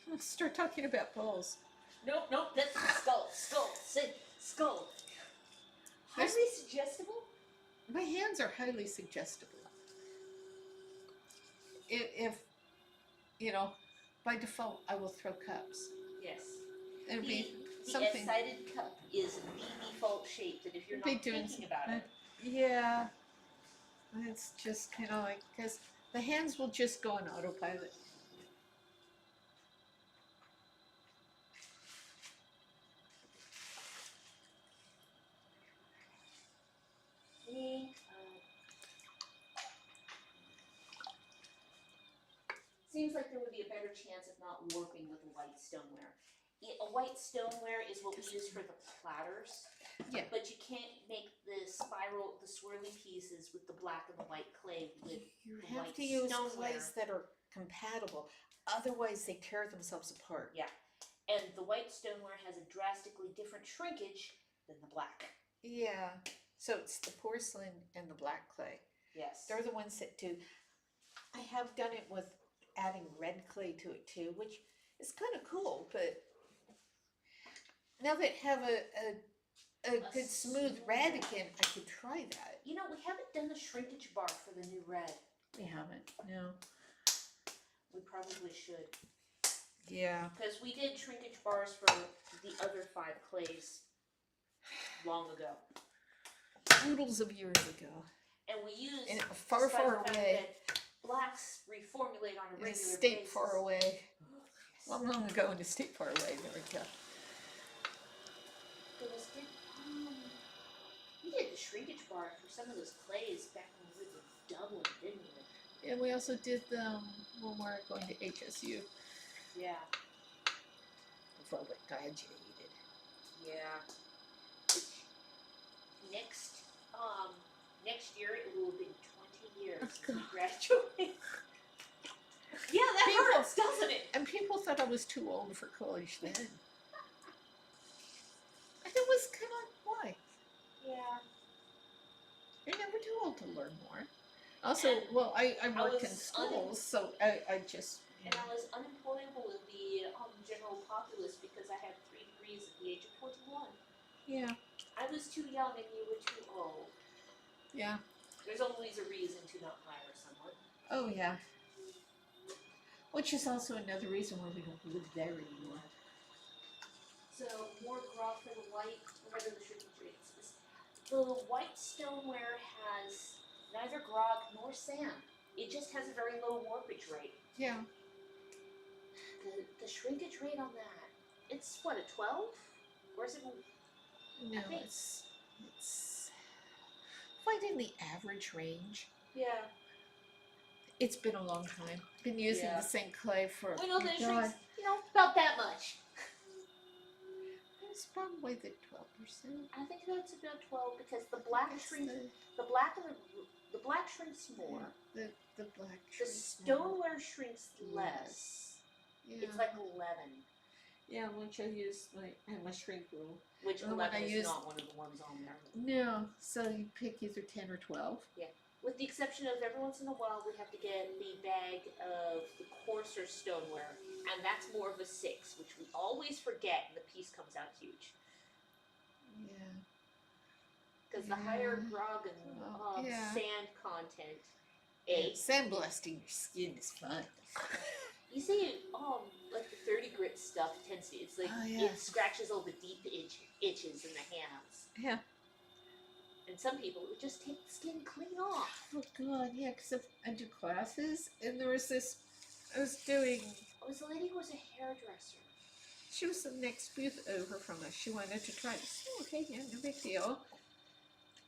Let's start talking about bowls. Nope, that's skull. Highly suggestible? My hands are highly suggestible. If you know, by default, I will throw cups. Yes. It'll be The something. S-sided cup is the default shape that if you're Be not doing thinking about it. Yeah. It's just kind of like, because the hands will just go on autopilot. Seems like there would be a better chance of not warping with a white stoneware. A white stoneware is what we use for the platters. Yeah. But you can't make the swirly pieces with the black and the white clay with You the have white to use stoneware. clays that are compatible. Otherwise, they tear themselves apart. Yeah. And the white stoneware has a drastically different shrinkage than the black. Yeah. So it's the porcelain and the black clay. Yes. They're the ones that do. I have done it with adding red clay to it too, which is kind of cool. But now that I have a good smooth red again, I could try that. You know, we haven't done the shrinkage bar for the new red. We haven't. No. We probably should. Yeah. Because we did shrinkage bars for the other 5 clays long ago. Oodles of years ago. And we used And far, despite far the fact away. that blacks reformulate on a In a regular state basis. far away. Yes. Long ago in a state far away. There we go. We did the shrinkage bar for some of those clays back when we lived in Dublin, didn't we? And we also did them when we were going to HSU Yeah. before we graduated. Yeah. next year it will have been 20 years Oh, since we God. graduated. Yeah, that People- hurts, doesn't it? And people thought I was too old for college then. And it was kind of why. Yeah. You're never too old to learn more. Also, And well, I worked in was schools, so I just. And I was unemployable in the general populace because I had 3 degrees at the age of 21. Yeah. I was too young and you were too old. Yeah. There's always a reason to not hire someone. Oh yeah. Which is also another reason why we don't live there anymore. So more graph for the white. What are the shrinkage rates? The white stoneware has neither grog nor sand. It just has a very low warpage rate. Yeah. The shrinkage rate on that, it's what, a 12? Or is it? No, think- it's finding the average range. Yeah. It's been a long time. Been using Yeah. the same clay for. We know oh, that it God. shrinks, about that much. It's probably the 12%. I think that's about 12 because the black It's shrinks. The black and the black shrinks more. The black. The shrinks more. stoneware shrinks less. Yeah. It's like 11, Yeah, once I use my shrink rule. which Well, when 11 I is used- not one of the ones on there. No, so you pick either 10 or 12. With the exception of every once in a while, we have to get the bag of the coarser stoneware, and that's more of a 6, which we always forget, and the piece comes out huge. Yeah. Because the higher Yeah. grog and Oh, yeah. sand content, 8. Sandblasting your skin is fun. You see, like the 30 grit stuff tends to, it's like, Oh, yeah. it scratches all the deep itches in the hands. Yeah. And some people, it would just take the skin clean off. Oh god, yeah, because I do classes, and there was this. I was doing. It was a lady who was a hairdresser. She was the next booth over from us. She wanted to try this. Oh, okay, yeah, no big deal.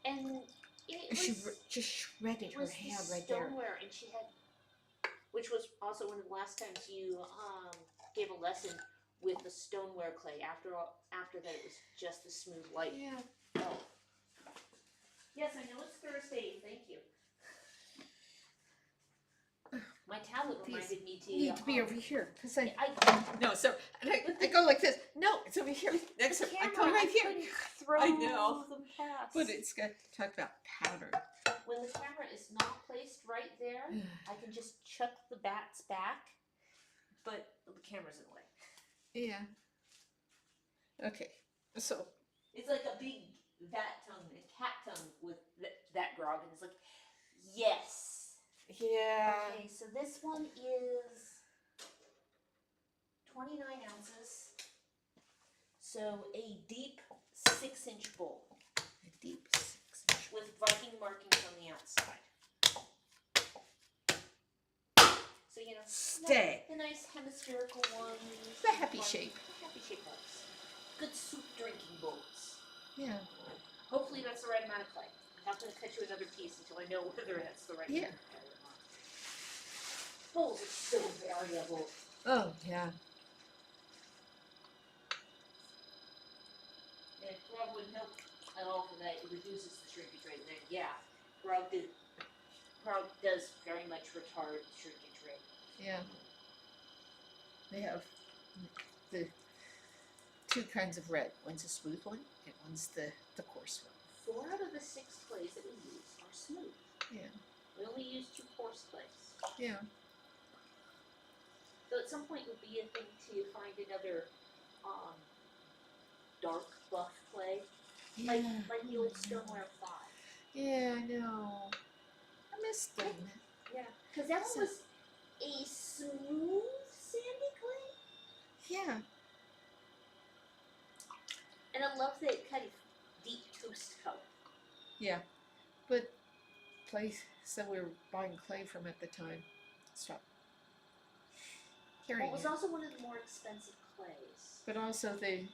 And it She was, just shredded it her was hair the right there. stoneware, and she had, which was also one of the last times you gave a lesson with the stoneware clay. After that, it was just the smooth white. Yeah. Oh. Yes, I know it's Thursday. Thank you. My tablet These reminded me to. Need to be over here, because I. I No, so and I go like this. No, it's over here. Next the time I camera, go right I here. couldn't throw I know. them past. But it's got talk about powder. When the camera is not placed right there, I can just chuck the bats back, but the camera's in the way. Yeah. Okay. So. It's like a big vat tongue, a cat tongue with that grog, and it's like, yes. Yeah. Okay, so this one is 29 ounces. So a deep 6-inch bowl A deep 6-inch. with Viking markings on the outside. So Stay. the nice hemispherical ones. The happy shape. The happy shape bowls. Good soup drinking bowls. Yeah. Hopefully that's the right amount of clay. I'm not going to cut you another piece until I know whether that's the right Yeah. amount of clay or not. Bowls are so variable. Oh yeah. And if grog wouldn't help at all for that, it reduces the shrinkage rate. And then, yeah, grog does very much retard the shrinkage rate. Yeah. They have the two kinds of red. One's a smooth one, and one's the coarse one. 4 out of the 6 clays that we use are smooth. Yeah. We only use 2 coarse clays. Yeah. So at some point it would be a thing to find another dark buff clay, like the old stoneware 5. Yeah, I know. I missed them. Yeah, because that So- one was a smooth sandy clay, Yeah. and I love that kind of deep toast color. Yeah. But place so we were buying clay from at the time. Stop. Well, Carrying it was it. also one of the more expensive clays. But also we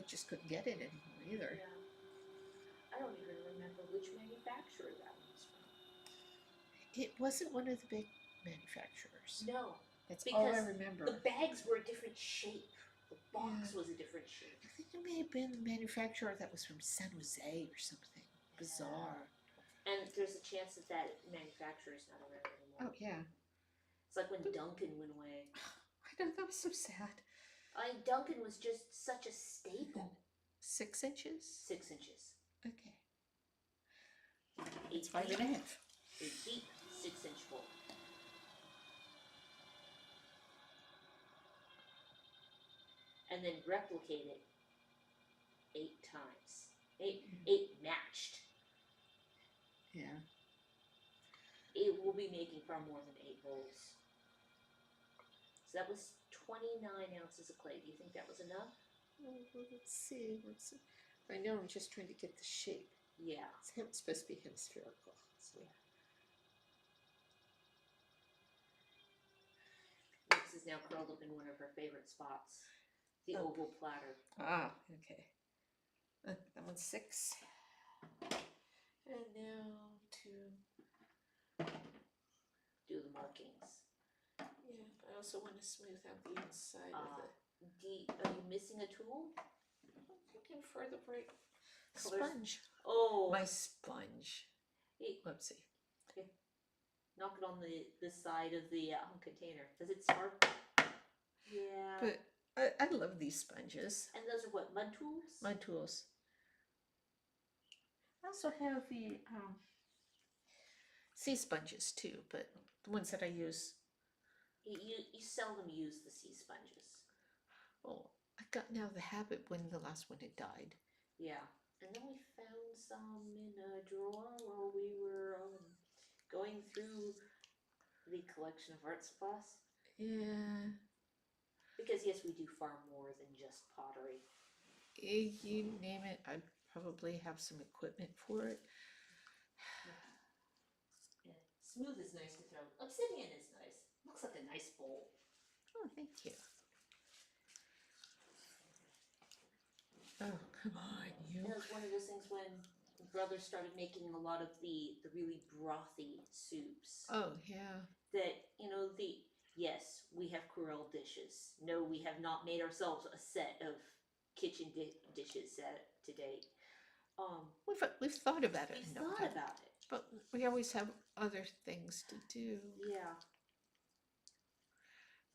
just couldn't get it anymore either. Yeah. I don't even remember which manufacturer that was from. It wasn't one of the big manufacturers. No, That's all I because remember. the bags were a different shape. The box was a different shape. I think it may have been the manufacturer that was from San Jose or something. bizarre. And there's a chance that that manufacturer is not around anymore. Oh yeah. It's like when Duncan went away. I know, that was so sad. Duncan was just such a staple. 6 inches? 6 inches. Okay. 8 It's 5 feet, and a half. 8 feet, 6 inch full. And then replicate it 8 times. 8 matched. Yeah. It will be making far more than 8 bowls. So that was 29 ounces of clay. Do you think that was enough? Oh, well, let's see. Right now I'm just trying to get the shape. Yeah. It's supposed to be hemispherical. So. Nix is now curled up in one of her favorite spots, the oval platter. Ah, okay. That one's 6. And now to do the markings. Yeah, I also want to smooth out the inside of it. Are you missing a tool? I'm looking for the right Colors? sponge. Oh, My sponge. Hey, Whoopsie. knock it on the side of the container. Does it start? Yeah. But I love these sponges. And those are what, mud tools? Mud tools. I also have the sea sponges too, but the ones that I use. You seldom use the sea sponges. Oh, I got now the habit when the last one had died. Yeah. And then we found some in a drawer while we were going through the collection of art supplies. Yeah. Because yes, we do far more than just pottery. You name it, I probably have some equipment for it. Yeah. Smooth is nice to throw. Obsidian is nice. Looks like a nice bowl. Oh, thank you. Oh, come on, you. And it was one of those things when brother started making a lot of the really brothy soups. Oh, yeah. That, yes, we have Corel dishes. No, we have not made ourselves a set of kitchen dishes to date. We've thought about it. We've thought about it. But we always have other things to do. Yeah.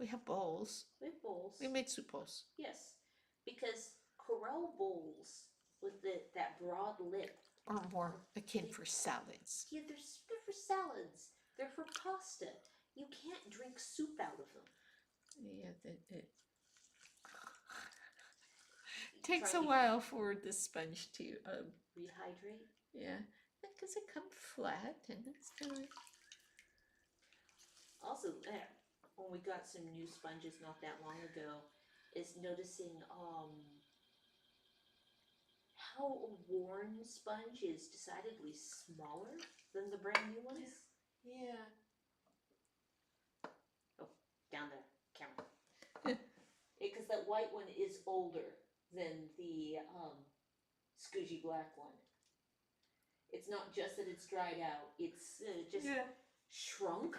We have bowls. We have bowls. We made soup bowls. Yes. Because Corel bowls with that broad lip Are more akin for salads. Yeah, they're for salads. They're for pasta. You can't drink soup out of them. Yeah, it takes a while for the sponge to rehydrate. Yeah, because it comes flat and it's kind of. Also, when we got some new sponges not that long ago, is noticing how a worn sponge is decidedly smaller than the brand new ones. Yeah. Oh, down there, camera. Because that white one is older than the Scoogy black one. It's not just that it's dried out; it's just shrunk.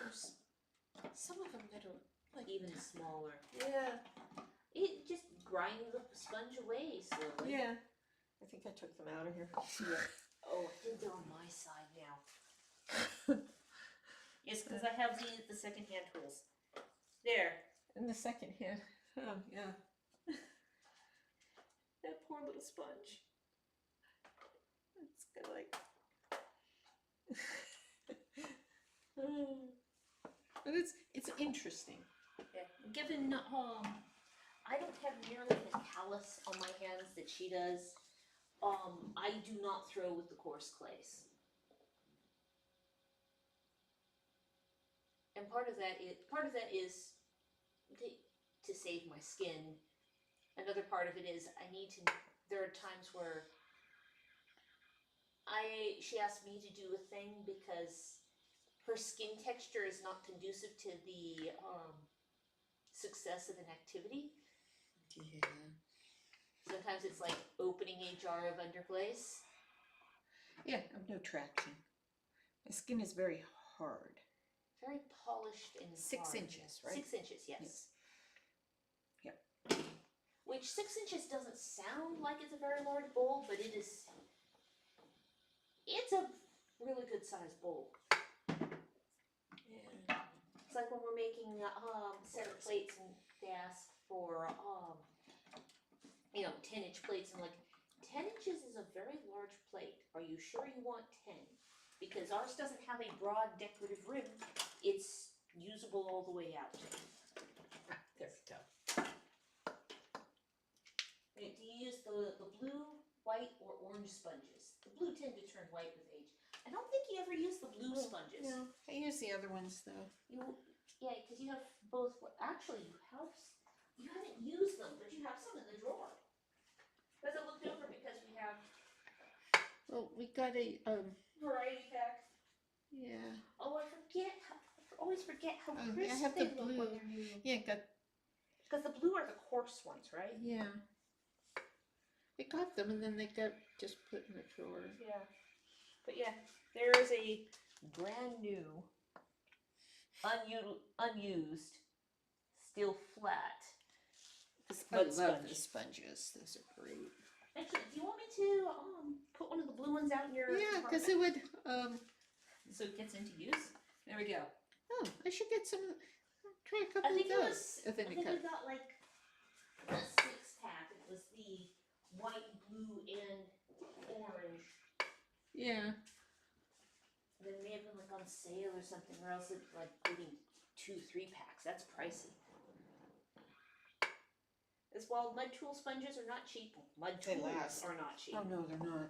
Some of them that are like even smaller. Yeah. It just grinds the sponge away slowly. Yeah. I think I took them out of here. Yeah. Oh, I think they're on my side now. Yes, because I have the second-hand tools. There. In the second hand. Oh, yeah. That poor little sponge. It's kind of like. But it's interesting. Yeah. Given I don't have nearly the callus on my hands that she does. I do not throw with the coarse clays. And part of that is to save my skin. Another part of it is there are times where she asked me to do a thing because her skin texture is not conducive to the success of an activity. Yeah. Sometimes it's like opening a jar of underglaze. Yeah, I've no traction. My skin is very hard. Very polished and 6 hard. inches, right? 6 inches, yes. Yep. Which 6 inches doesn't sound like it's a very large bowl, but it is. it's a really good sized bowl. Yeah. It's like when we're making a set of plates and they ask for 10-inch plates, and like 10 inches is a very large plate. Are you sure you want 10? Because ours doesn't have a broad decorative rim. It's usable all the way out. There we go. Do you use the blue, white, or orange sponges? The blue tend to turn white with age. I don't think you ever use the blue sponges. No, I use the other ones though. Yeah, because you have both. Actually, you haven't used them, but you have some in the drawer. Because I looked over because we have Well, we got a variety pack. yeah. Oh, I always forget how Oh, crisp I have they the look blue. when they're new. Yeah, got Because the blue are the coarse ones, right? yeah. We got them and then they got just put in the drawer. Yeah. But yeah, there is a brand new, unused, still flat. I Mud love sponge. the sponges. Those are great. Actually, do you want me to put one of the blue ones out in your Yeah, because compartment? it would So it gets into use. There we go. oh, I should get some try a couple I think of it those. was. I think we got like a 6-pack. It was the white, blue, and orange. Yeah. They may have been like on sale or something, or else it's like getting 2-3 packs. That's pricey. As well, mud tool sponges are not cheap. Mud They tools last. are not cheap. Oh no, they're not.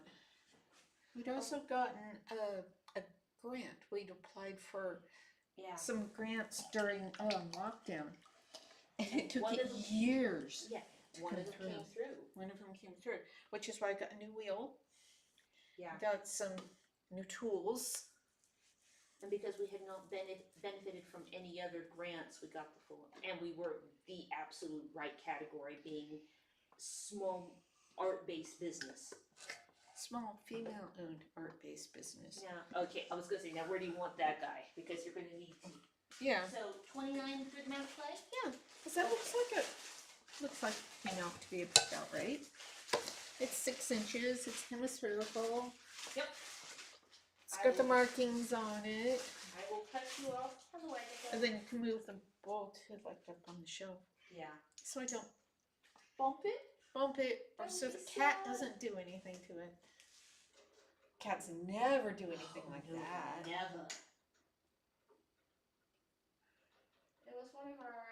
We'd also gotten a grant. We'd applied for Yeah. some grants during lockdown. And it took One it of them- years. Yeah. One of them through. came through. One of them came through, which is why I got a new wheel. Yeah. Got some new tools. And because we had not benefited from any other grants, we got the full. And we were the absolute right category, being small art-based business. Small female-owned art-based business. Yeah. Okay. I was gonna say, now where do you want that guy? Because you're gonna need to. Yeah. So 29 good amount of clay. Yeah. Because that looks like to be about right. It's 6 inches. It's hemispherical. Yep. It's got the markings on it. I will cut you off. Otherwise, And then you can move the bowl to like up on the shelf. Yeah. So I don't Bump it. bump it or so the cat doesn't do anything to it. Cats never do anything like No, that. Never. It was one of our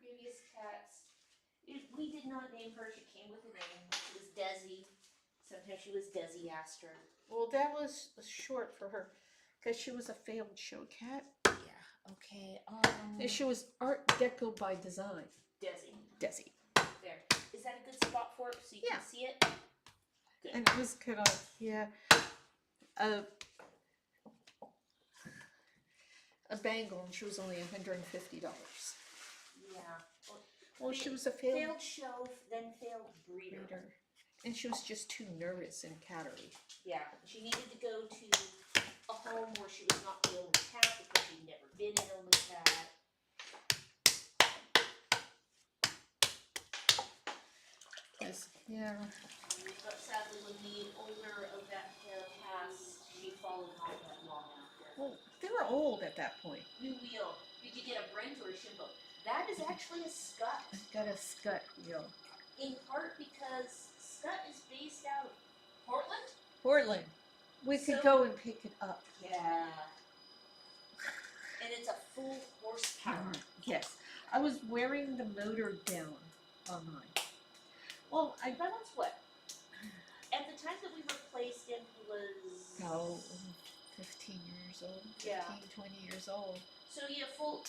previous cats. We did not name her. She came with a name. She was Desi. Sometimes she was Desi Astor. Well, that was short for her because she was a failed show cat. Yeah. Okay. And she was Art Deco by design. Desi. Desi. There. Is that a good spot for it so you Yeah. can see it? Good. And it was cut off, yeah. A bangle, and she was only $150. Yeah. Well, she was a failed Failed show, then failed breeder. breeder, and she was just too nervous and cattery. Yeah. She needed to go to a home where she was not the only cat because she'd never been an only cat. Yes, yeah. But sadly, when the older of that pair passed, she followed not that long after. Well, they were old at that point. New wheel. Did you get a Brent or a Shimbo? That is actually a Scott. I got a Scut wheel. In part because Scott is based out of Portland. Portland. We could So- go and pick it up. Yeah. And it's a full horsepower. Yes. I was wearing the motor down on mine. Well, That one's what? At the time that we replaced him, he was. Oh, 15 years old. 15, Yeah. 20 years old. So yeah, full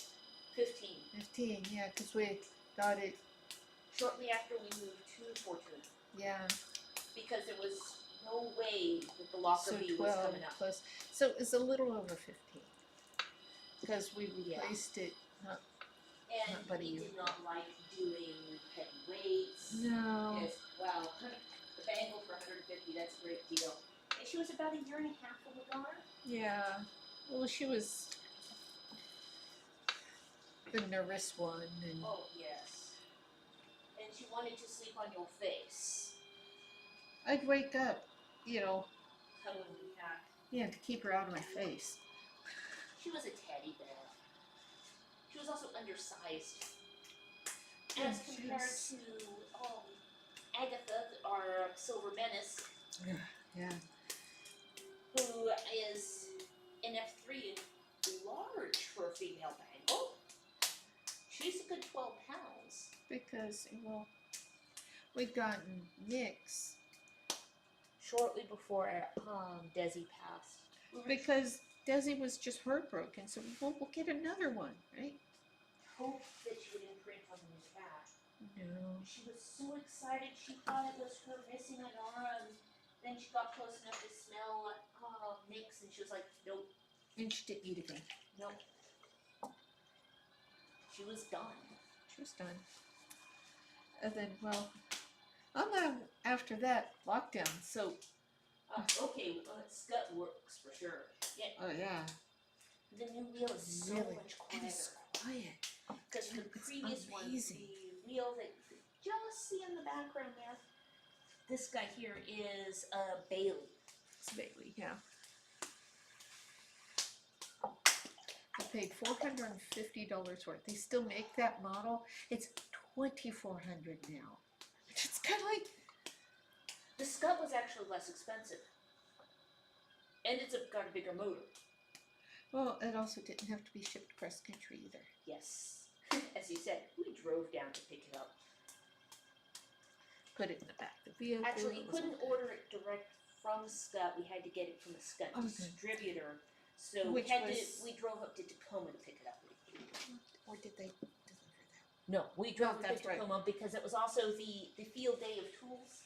15. 15, yeah, because we got it, Shortly after we moved to Fortuna. yeah. Because there was no way that the Lockerbie was 12 coming up. plus. So it's a little over 15. Because we Yeah. replaced it. And Buddy, he you- did not like doing heavy weights. No. Yes, wow. The bangle for 150, that's a great deal. And she was about a year and a half when we got her. Yeah. Well, she was the nervous one, and Oh, yes. And she wanted to sleep on your face. I'd wake up, Cuddling the cat. Yeah, to keep her out of my face. She was a teddy bear. She was also undersized. Yeah, As she compared was- to Agatha, our silver menace, Yeah. who is in F3 and large for a female bangle. She's a good 12 pounds. Because, well, we'd gotten Nick's. Shortly before Desi passed. Because Desi was just heartbroken, so we'll get another one, right? Hope that she would imprint on the cat. No. She was so excited, she thought it was her missing an arm. Then she got close enough to smell Nick's and she was like, nope, And she didn't eat again. nope. She was done. She was done. And then, well, I'm not after that lockdown, so. Okay, Scut works for sure. Yeah, Oh, yeah. the new wheel is so Really. much And quieter. it's quiet. Because the It's previous one, amazing. the wheel that you just see in the background there, this guy here is a Bailey. It's Bailey, yeah. I paid $450 for it. They still make that model. It's $2,400 now. It's kind of like, The Scut was actually less expensive. And it's got a bigger motor. well, it also didn't have to be shipped cross country either. Yes. As you said, we drove down to pick it up. Put it in the back of the vehicle. Actually, you it was couldn't order it direct from Scut. We had to get it from a Scut Okay. distributor. So Which we drove up to Tacoma to pick it up. Or did they deliver that? No, we drove Oh, to that's right. Tacoma because it was also the field day of tools.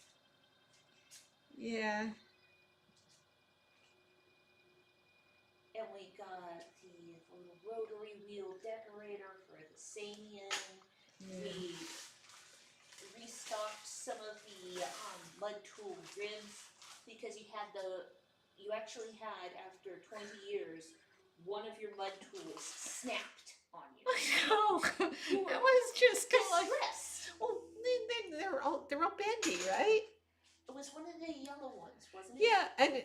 Yeah. And we got the little rotary wheel decorator for the Samian. We restocked some of the mud tool ribs because you actually had, after 20 years, one of your mud tools snapped on you. I know. You were That was just kind of like, Distressed. well, they're all bendy, right? It was one of the yellow ones, wasn't it? Yeah, and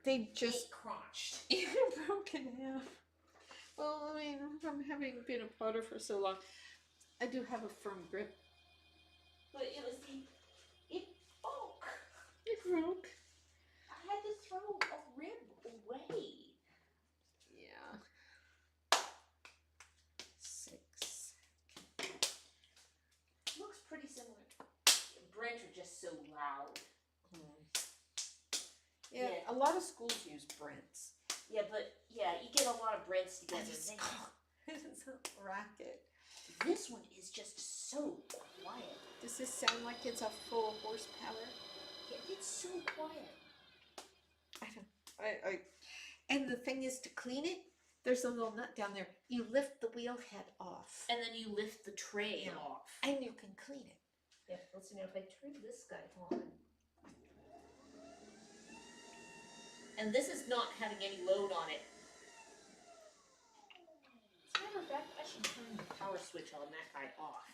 they Just just crunched. broke in half. Well, I mean, from having been a potter for so long, I do have a firm grip. But it broke. It broke. I had to throw a rib away. Yeah. 6. Looks pretty similar. Brent are just so loud. Yeah, Yeah. a lot of schools use Brents. Yeah, but yeah, you get a lot of Brents together. It's a racket. This one is just so quiet. Does this sound like it's a full horsepower? Yeah, it's so quiet. I and the thing is, to clean it, there's a little nut down there. You lift the wheel head off, And then you lift the tray Yeah. off. and you can clean it. Yeah, let's see now if I turn this guy on. And this is not having any load on it. As a matter of fact, I should turn the power switch on that guy off.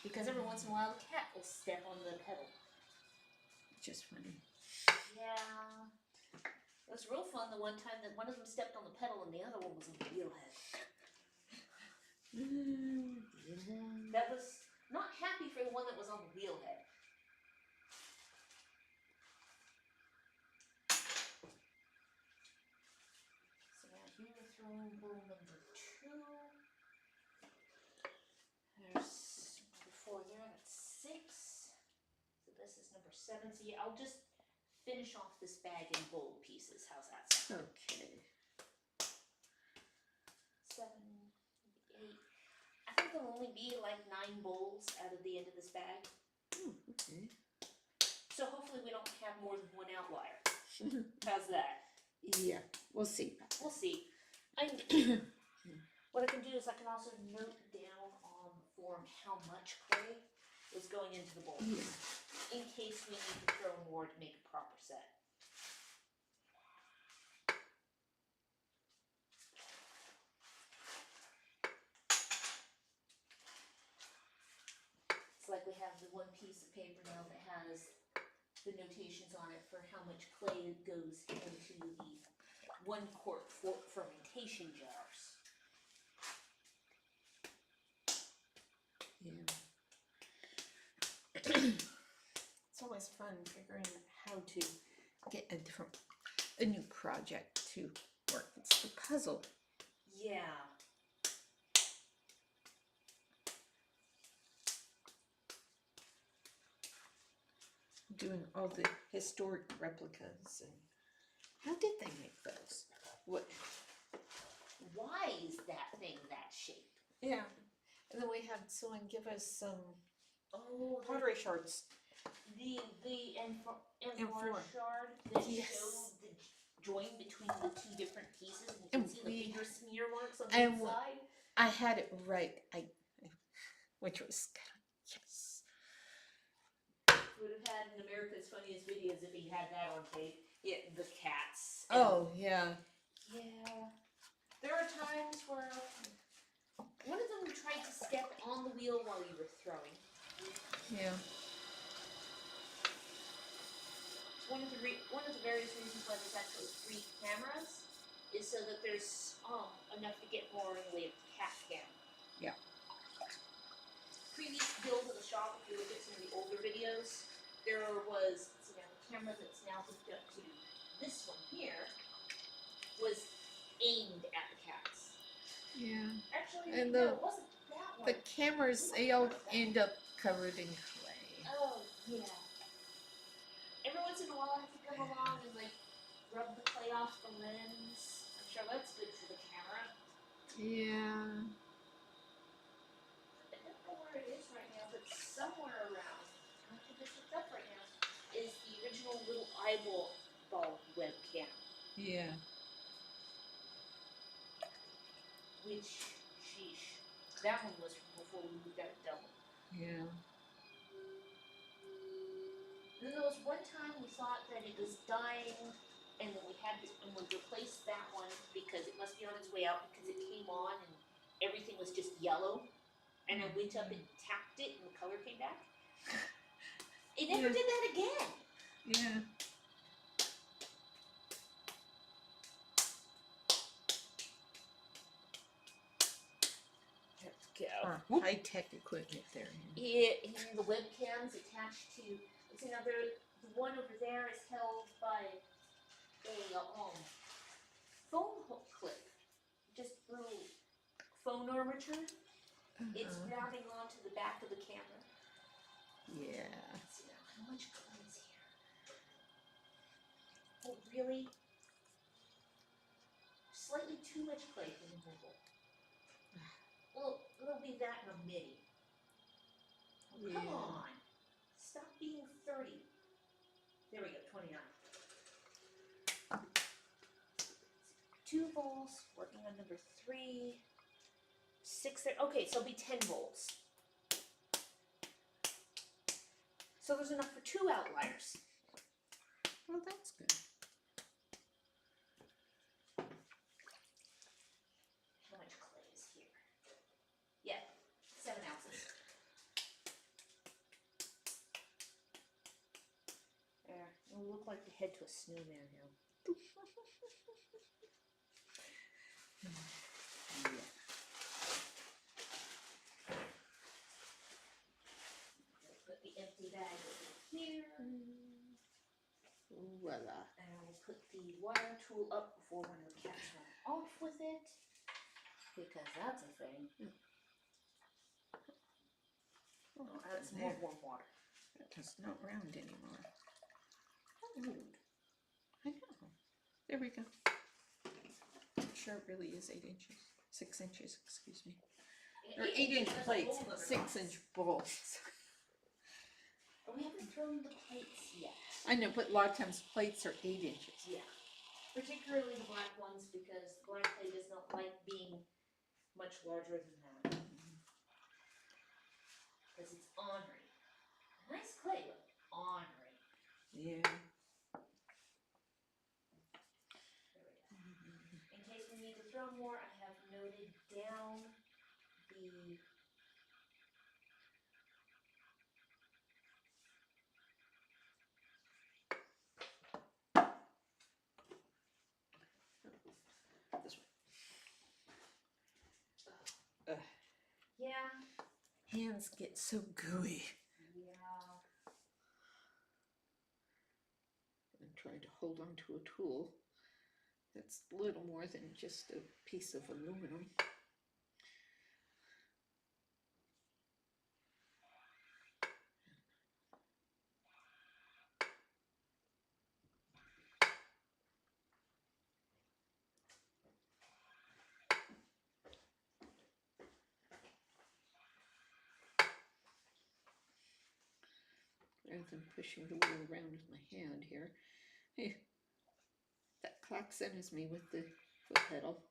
Because every once in a while the cat will step on the pedal. Just funny. Yeah. It was real fun the one time that one of them stepped on the pedal and the other one was on the wheelhead. That was not happy for the one that was on the wheelhead. So now here we're throwing bowl number 2. There's number 4 there, that's 6. So this is number 7. So yeah, I'll just finish off this bag in bowl pieces. How's that sound? Okay. 7, 8. I think there'll only be like 9 bowls out of the end of this bag. Okay. So hopefully we don't have more than one outlier. How's that? Yeah, we'll see. We'll see. What I can do is I can also note down on the form how much clay is going into the bowl. Yeah. In case we need to throw more to make a proper set. It's like we have the one piece of paper now that has the notations on it for how much clay goes into the 1 quart fermentation jars. Yeah. It's always fun figuring out how to get a new project to work. It's the puzzle. Yeah. Doing all the historic replicas and how did they make those? What? Why is that thing that shape? Yeah. And then we had someone give us some Oh, pottery shards. the Amphora. amphora shard that Yes. showed the join between the 2 different pieces, and you And can see we- the finger smear marks on the and inside. I had it right. Which was kind of, yes. Would have had in America's Funniest Videos if he had that on tape. Yeah, the cats. Oh, yeah. Yeah. There are times where one of them tried to step on the wheel while you were throwing. Yeah. One of the various reasons why there's actually 3 cameras is so that there's enough to get more in the way of cat cam. Yeah. Previous build of the shop, if you look at some of the older videos, there was, see now, the camera that's now hooked up to this one here was aimed at the cats. Yeah. Actually, And no, it wasn't that one. The cameras, they all end up covered in clay. Oh, yeah. Every once in a while I have to come along and like rub the clay off the lens. I'm sure that's good for the camera. Yeah. I don't know where it is right now, but somewhere around, I don't think it's hooked up right now, is the original little eyeball webcam. Yeah. Which, sheesh. That one was from before we moved out of Dublin. Yeah. And then there was one time we thought that it was dying, and then we replaced that one because it must be on its way out because it came on and everything was just yellow. And I went up and tapped it and the color came back. It never Yeah. did that again. Yeah. High-tech equipment there. And the webcam's attached to, it's another, the one over there is held by a phone hook clip. Just little phone armature. It's grabbing onto the back of the camera. Yeah. Let's see now, how much clay is here? Oh, really? Slightly too much clay for the mobile. It'll be that in a mini. Oh, come Yeah. on. Stop being 30. There we go, 29. 2 bowls, working on number 3. 6 there. Okay, so it'll be 10 bowls. So there's enough for 2 outliers. Well, that's good. How much clay is here? Yeah, 7 ounces. There, it'll look like the head to a snowman now. Put the empty bag over here. Voila. And I will put the wire tool up before one of the cats run off with it. Because that's a thing. I'll add some more warm water. It's not round anymore. Rude. I know. There we go. I'm sure it really is 8 inches. 6 inches, excuse me. Or 8-inch plates, 6-inch bowls. We haven't thrown the plates yet. I know, but a lot of times plates are 8 inches. Yeah. Particularly the black ones because the black clay does not like being much larger than that. Because it's ornery. Nice clay, but ornery. Yeah. There we go. In case we need to throw more, I have noted down the hands get so gooey. Yeah. And trying to hold on to a tool that's little more than just a piece of aluminum. Rather than pushing the wheel around with my hand here. Hey, that klaxons me with the foot pedal.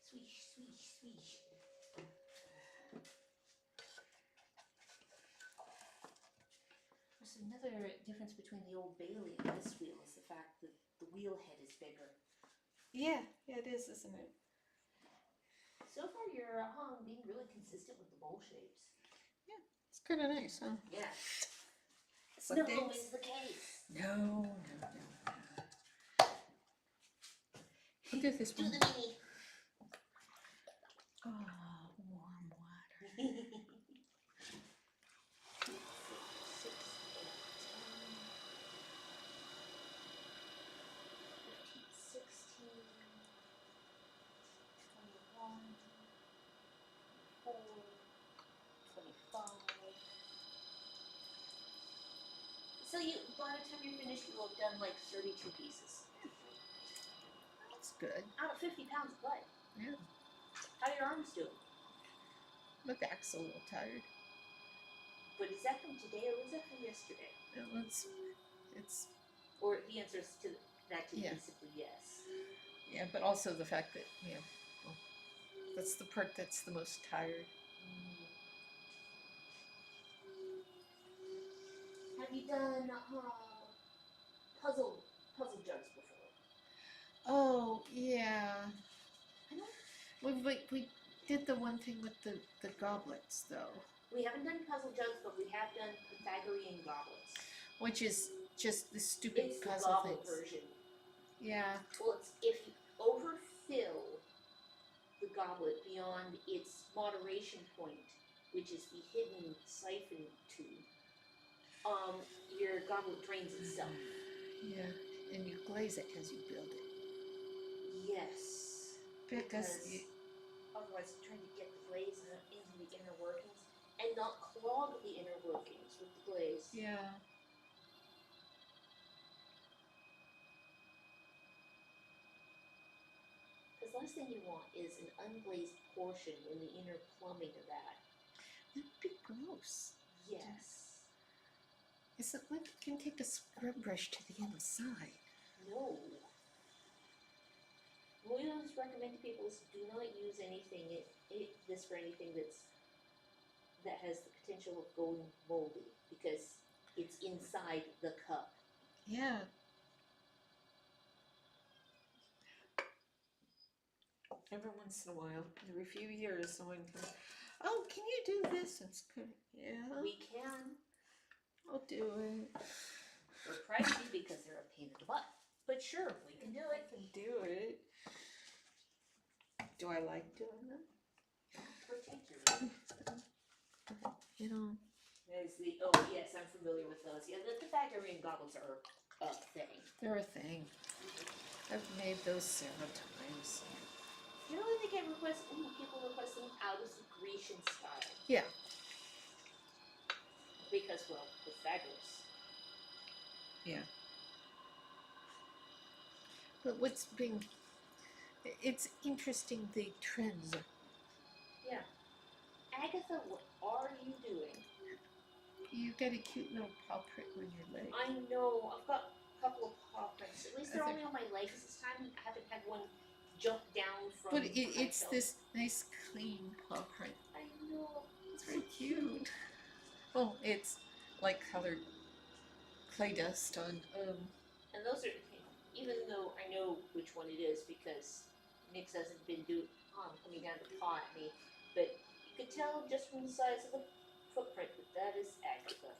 Swish, swish, swish. There's another difference between the Old Bailey and this wheel is the fact that the wheel head is bigger. Yeah, it is, isn't it? So far, you're being really consistent with the bowl shapes. It's kind of nice, huh? Yeah. Some Not days. always the case. No. Look at this Do one. the mini. Oh, warm water. 6, 8, 10, 15, 16, 21, 24, 25. So by the time you're finished, you will have done like 32 pieces. That's good. Out of 50 pounds of clay. Yeah. How are your arms doing? My back's a little tired. But is that from today or was that from yesterday? It's Or the answer to that to Yeah. be simply yes. yeah, but also the fact that, well, that's the part that's the most tired. Have you done puzzle jugs before? Oh, yeah. I don't. We did the one thing with the goblets, though. We haven't done puzzle jugs, but we have done Pythagorean goblets. Which is just the stupid It's the puzzle goblet things. version. Yeah. Well, it's if you overfill the goblet beyond its moderation point, which is the hidden siphon tube, your goblet drains itself. Yeah. And you glaze it as you build it. Yes. Because Otherwise, trying to get the glaze into the inner workings and not clog the inner workings with the glaze. yeah. Because the last thing you want is an unglazed portion in the inner plumbing of that. That'd be gross. Yes. Is it like you can take a scrub brush to the inside? No. What we always recommend to people is do not use anything this for anything that has the potential of going moldy because it's inside the cup. Yeah. Every once in a while, every few years, someone comes, oh, can you do this? It's good. Yeah, We can. I'll do it. They're pricey because they're a pain in the butt. But sure, we can do it. I can do it. Do I like doing them? Particularly. You know. Yes, I'm familiar with those. Yeah, the Pythagorean goblets are a thing. They're a thing. I've made those several times. You know when they get requests, people request them out of the Grecian style. Yeah. Because, well, Pythagoras. Yeah. But it's interesting the trends. Yeah. Agatha, what are you doing? You get a cute little paw print on your leg. I know, I've got a couple of paw prints. At least they're I only on my legs this time. I haven't had one jump down from But my it's shelf. this nice clean paw print. I know. It's very cute. Well, it's like colored clay dust on. And those are, even though I know which one it is because Nix hasn't been coming down to paw at me, but you could tell just from the size of the footprint that is Agatha.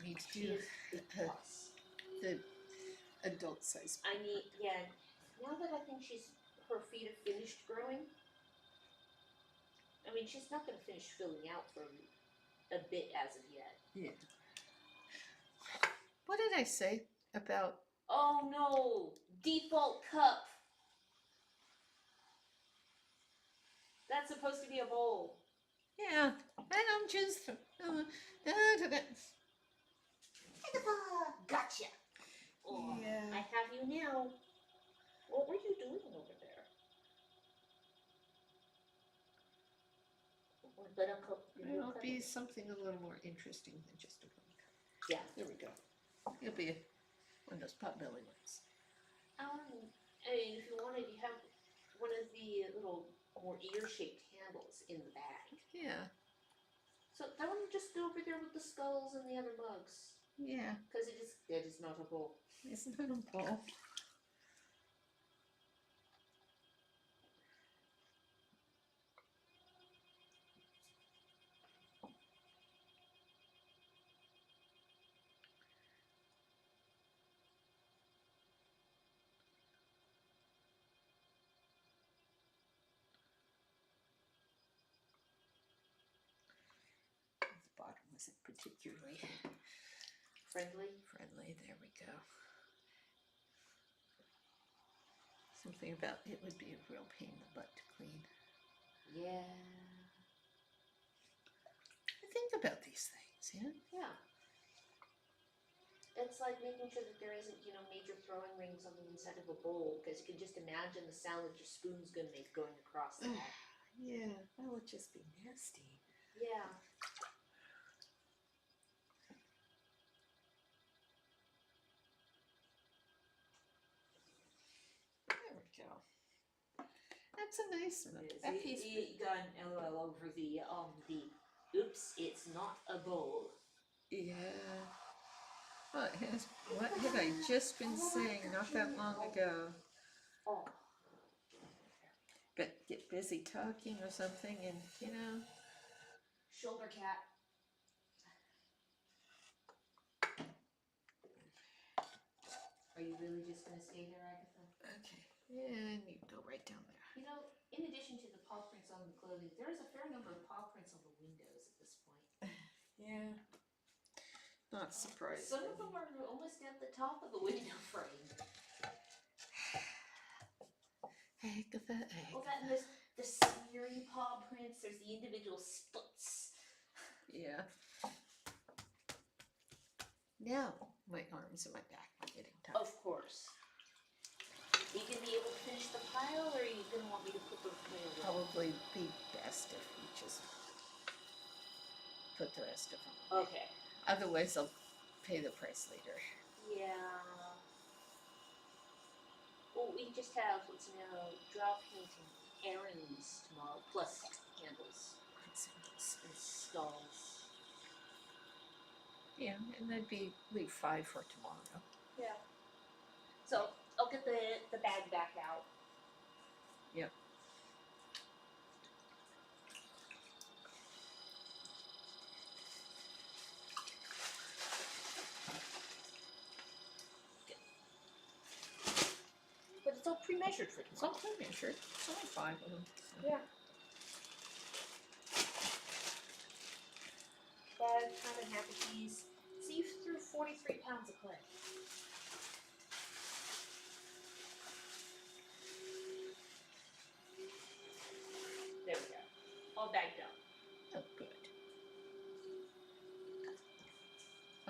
Need to She do is a plus. the adult size. I need, yeah, now that I think her feet have finished growing, I mean, she's not going to finish filling out for a bit as of yet. Yeah. What did I say about? Oh no! Default cup! That's supposed to be a bowl. Yeah, and I'm just. Gotcha! Oh, Yeah. I have you now. What were you doing over there? But It'll be something a little more interesting than just a one cup. Yeah. There we go. It'll be one of those potbelly ones. I mean, if you wanted, you have one of the little more ear-shaped handles in the bag. Yeah. So that one will just go over there with the skulls and the other mugs. Yeah. Because it is not a bowl. It's not a bowl. The bottom wasn't particularly Friendly? friendly. There we go. Something about it would be a real pain in the butt to clean. Yeah. I think about these things, yeah? Yeah. It's like making sure that there isn't, major throwing rings on the inside of a bowl, because you can just imagine the sound that your spoon's going to make going across that. Yeah, that would just be nasty. Yeah. There we go. That's a nice one. That piece. You got an LOL over the oops, it's not a bowl. Yeah. What had I just been saying not that long ago? Oh. But get busy talking or something and, Shoulder cat. Are you really just going to stay there, Agatha? Okay. Yeah, and you go right down there. In addition to the paw prints on the clothing, there is a fair number of paw prints on the windows at this point. Yeah. Not surprised. Some of them are almost at the top of the window frame. Agatha. Well, then there's the smearing paw prints, there's the individual splits. Yeah. Now, my arms and my back are getting tired. Of course. Are you going to be able to finish the pile, or are you going to want me to put the away? Probably be best if we just put the rest of them away. Okay. Otherwise, I'll pay the price later. Yeah. Well, we just have, draw painting errands tomorrow, plus handles and stalls. Yeah, and that'd be leave 5 for tomorrow. Yeah. So I'll get the bag back out. Yep. But it's all pre-measured for It's all tomorrow. pre-measured. It's only 5 of them. So. Yeah. 5.5 apiece. So you threw 43 pounds of clay. There we go. All bagged up. Oh, good.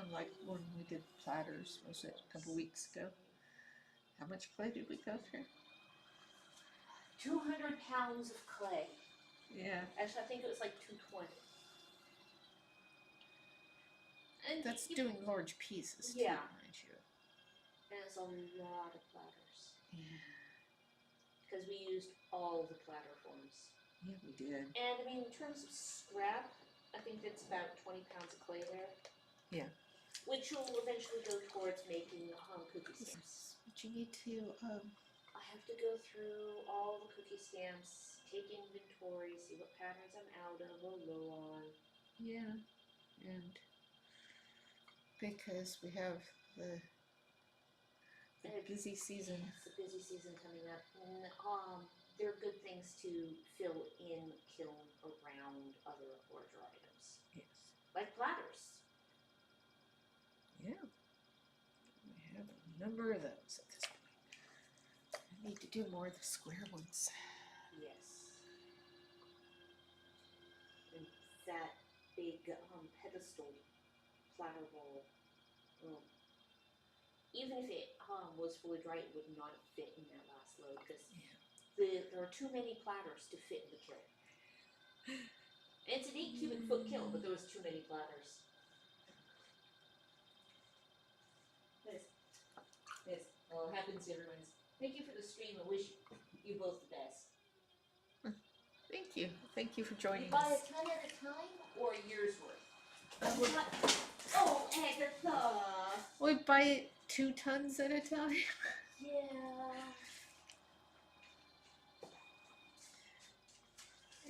Unlike when we did platters, was it a couple weeks ago? How much clay did we go through? 200 pounds of clay. Yeah. Actually, I think it was like 220. And That's doing large pieces too, Yeah. mind you. And it's a lot of platters. Yeah. Because we used all the platter forms. Yeah, we did. And I mean, in terms of scrap, I think it's about 20 pounds of clay there. Yeah. Which will eventually go towards making cookie stamps. But you need to, I have to go through all the cookie stamps, take inventory, see what patterns I'm out of or low on. yeah, and because we have the The busy season. It's a busy season coming up. And, there are good things to fill in the kiln around other larger items, Yes. like platters. Yeah. We have a number of those at this point. I need to do more of the square ones. Yes. And that big pedestal platter bowl, well, even if it was fully dry, it would not fit in that last load because there are too many platters to fit in the kiln. And it's an 8 cubic foot kiln, but there was too many platters. Yes, well, it happens to everyone. Thank you for the stream. I wish you both the best. Thank you. Thank you for You joining buy us. a ton at a time or a year's worth? Oh, Agatha! We buy it 2 tons at a time. Yeah.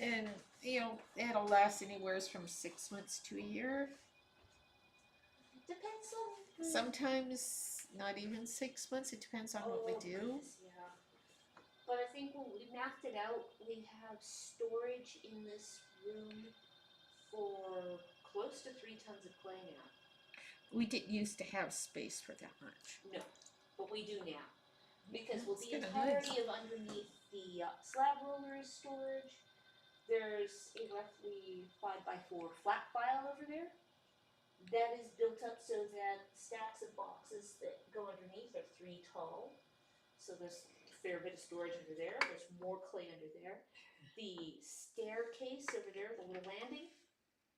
And, it'll last anywhere from 6 months to a year. Depends on Sometimes not even 6 months. It depends on what we do. goodness, yeah. But I think when we mapped it out, we have storage in this room for close to 3 tons of clay now. We didn't used to have space for that much. No, but we do now. Because well, It's the kinda entirety of underneath the slab roller is storage. There's a roughly 5x4 flat pile over there. That is built up so that stacks of boxes that go underneath are 3 tall. So there's a fair bit of storage under there. There's more clay under there. The staircase over there, the little landing,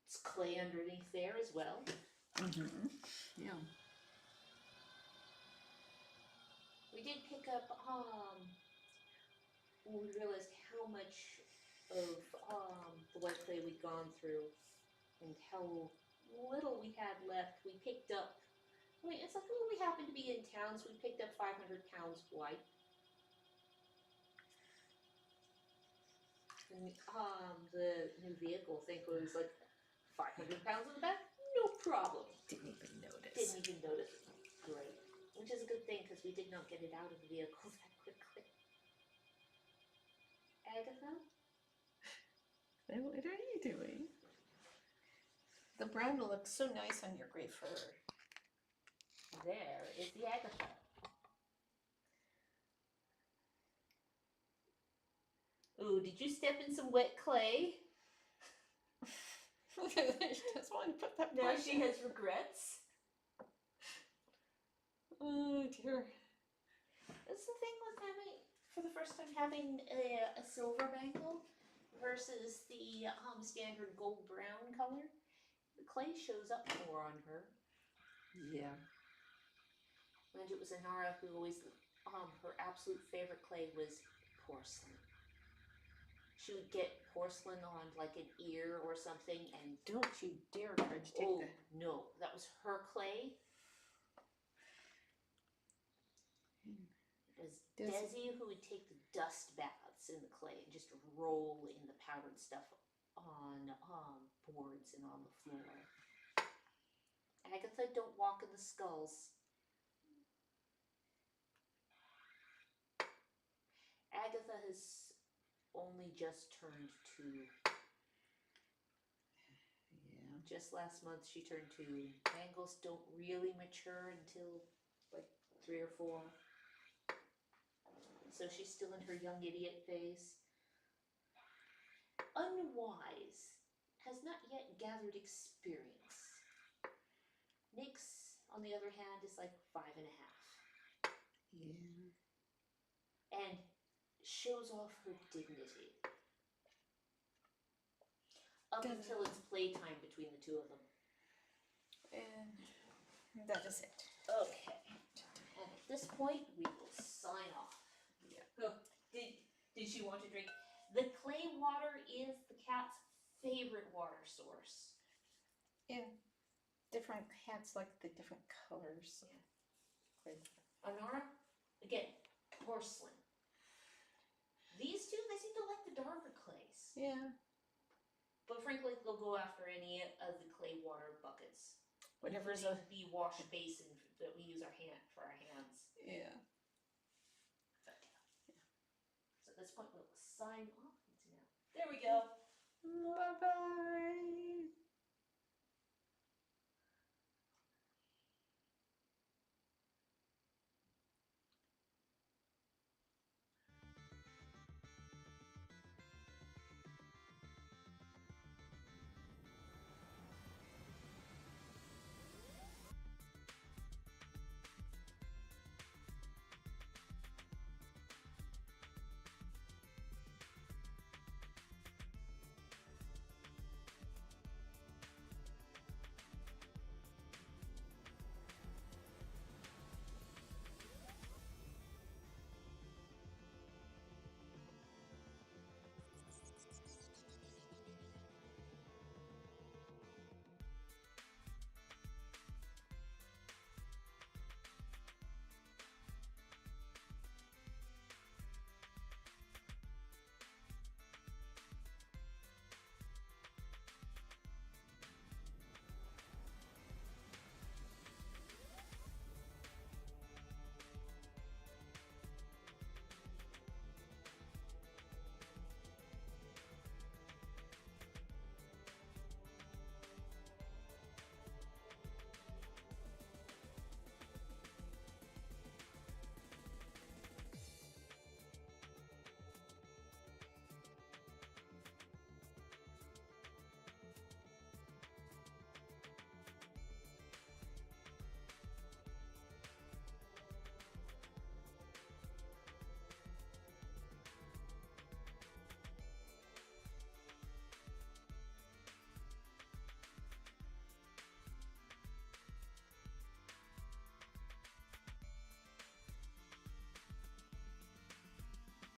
it's clay underneath there as well. Mm-hmm. Yeah. We did pick up when we realized how much of the white clay we'd gone through and how little we had left. We picked up, it's like when we happened to be in town, so we picked up 500 pounds white. And the new vehicle, I think, was like 500 pounds in the back, no problem. Didn't even notice. Didn't even notice. Great. Which is a good thing because we did not get it out of the vehicle that quickly. Agatha? What are you doing? The brown looks so nice on your gray fur. There is the Agatha. Ooh, did you step in some wet clay? She doesn't want to put that Now back. she has regrets. Oh dear. That's the thing with having, for the first time, having a silver bangle versus the standard gold brown color. The clay shows up more on her. Yeah. And it was Anara who always, her absolute favorite clay was porcelain. She would get porcelain on like an ear or something and Don't you dare try to take that. no, that was her clay. It was Desi who would take the dust baths in the clay and just roll in the powdered stuff on boards and on the floor. Agatha, don't walk in the skulls. Agatha has only just turned 2. Yeah. Just last month she turned 2. Bangles don't really mature until like 3 or 4. So she's still in her young idiot phase. Unwise has not yet gathered experience. Nyx, on the other hand, is like 5.5. Yeah. And shows off her dignity. Up until it's playtime between the 2 of them. And that is it. Okay. And at this point, we will sign off. Yeah. Oh, did she want to drink? The clay water is the cat's favorite water source. Yeah. Different hats like the different colors. Yeah. Anara, again, porcelain. These 2, they seem to like the darker clays. Yeah. But frankly, they'll go after any of the clay water buckets. Whatever's the wash basin that we use for our hands. Yeah. So at this point, we'll sign off now. There we go. Bye bye.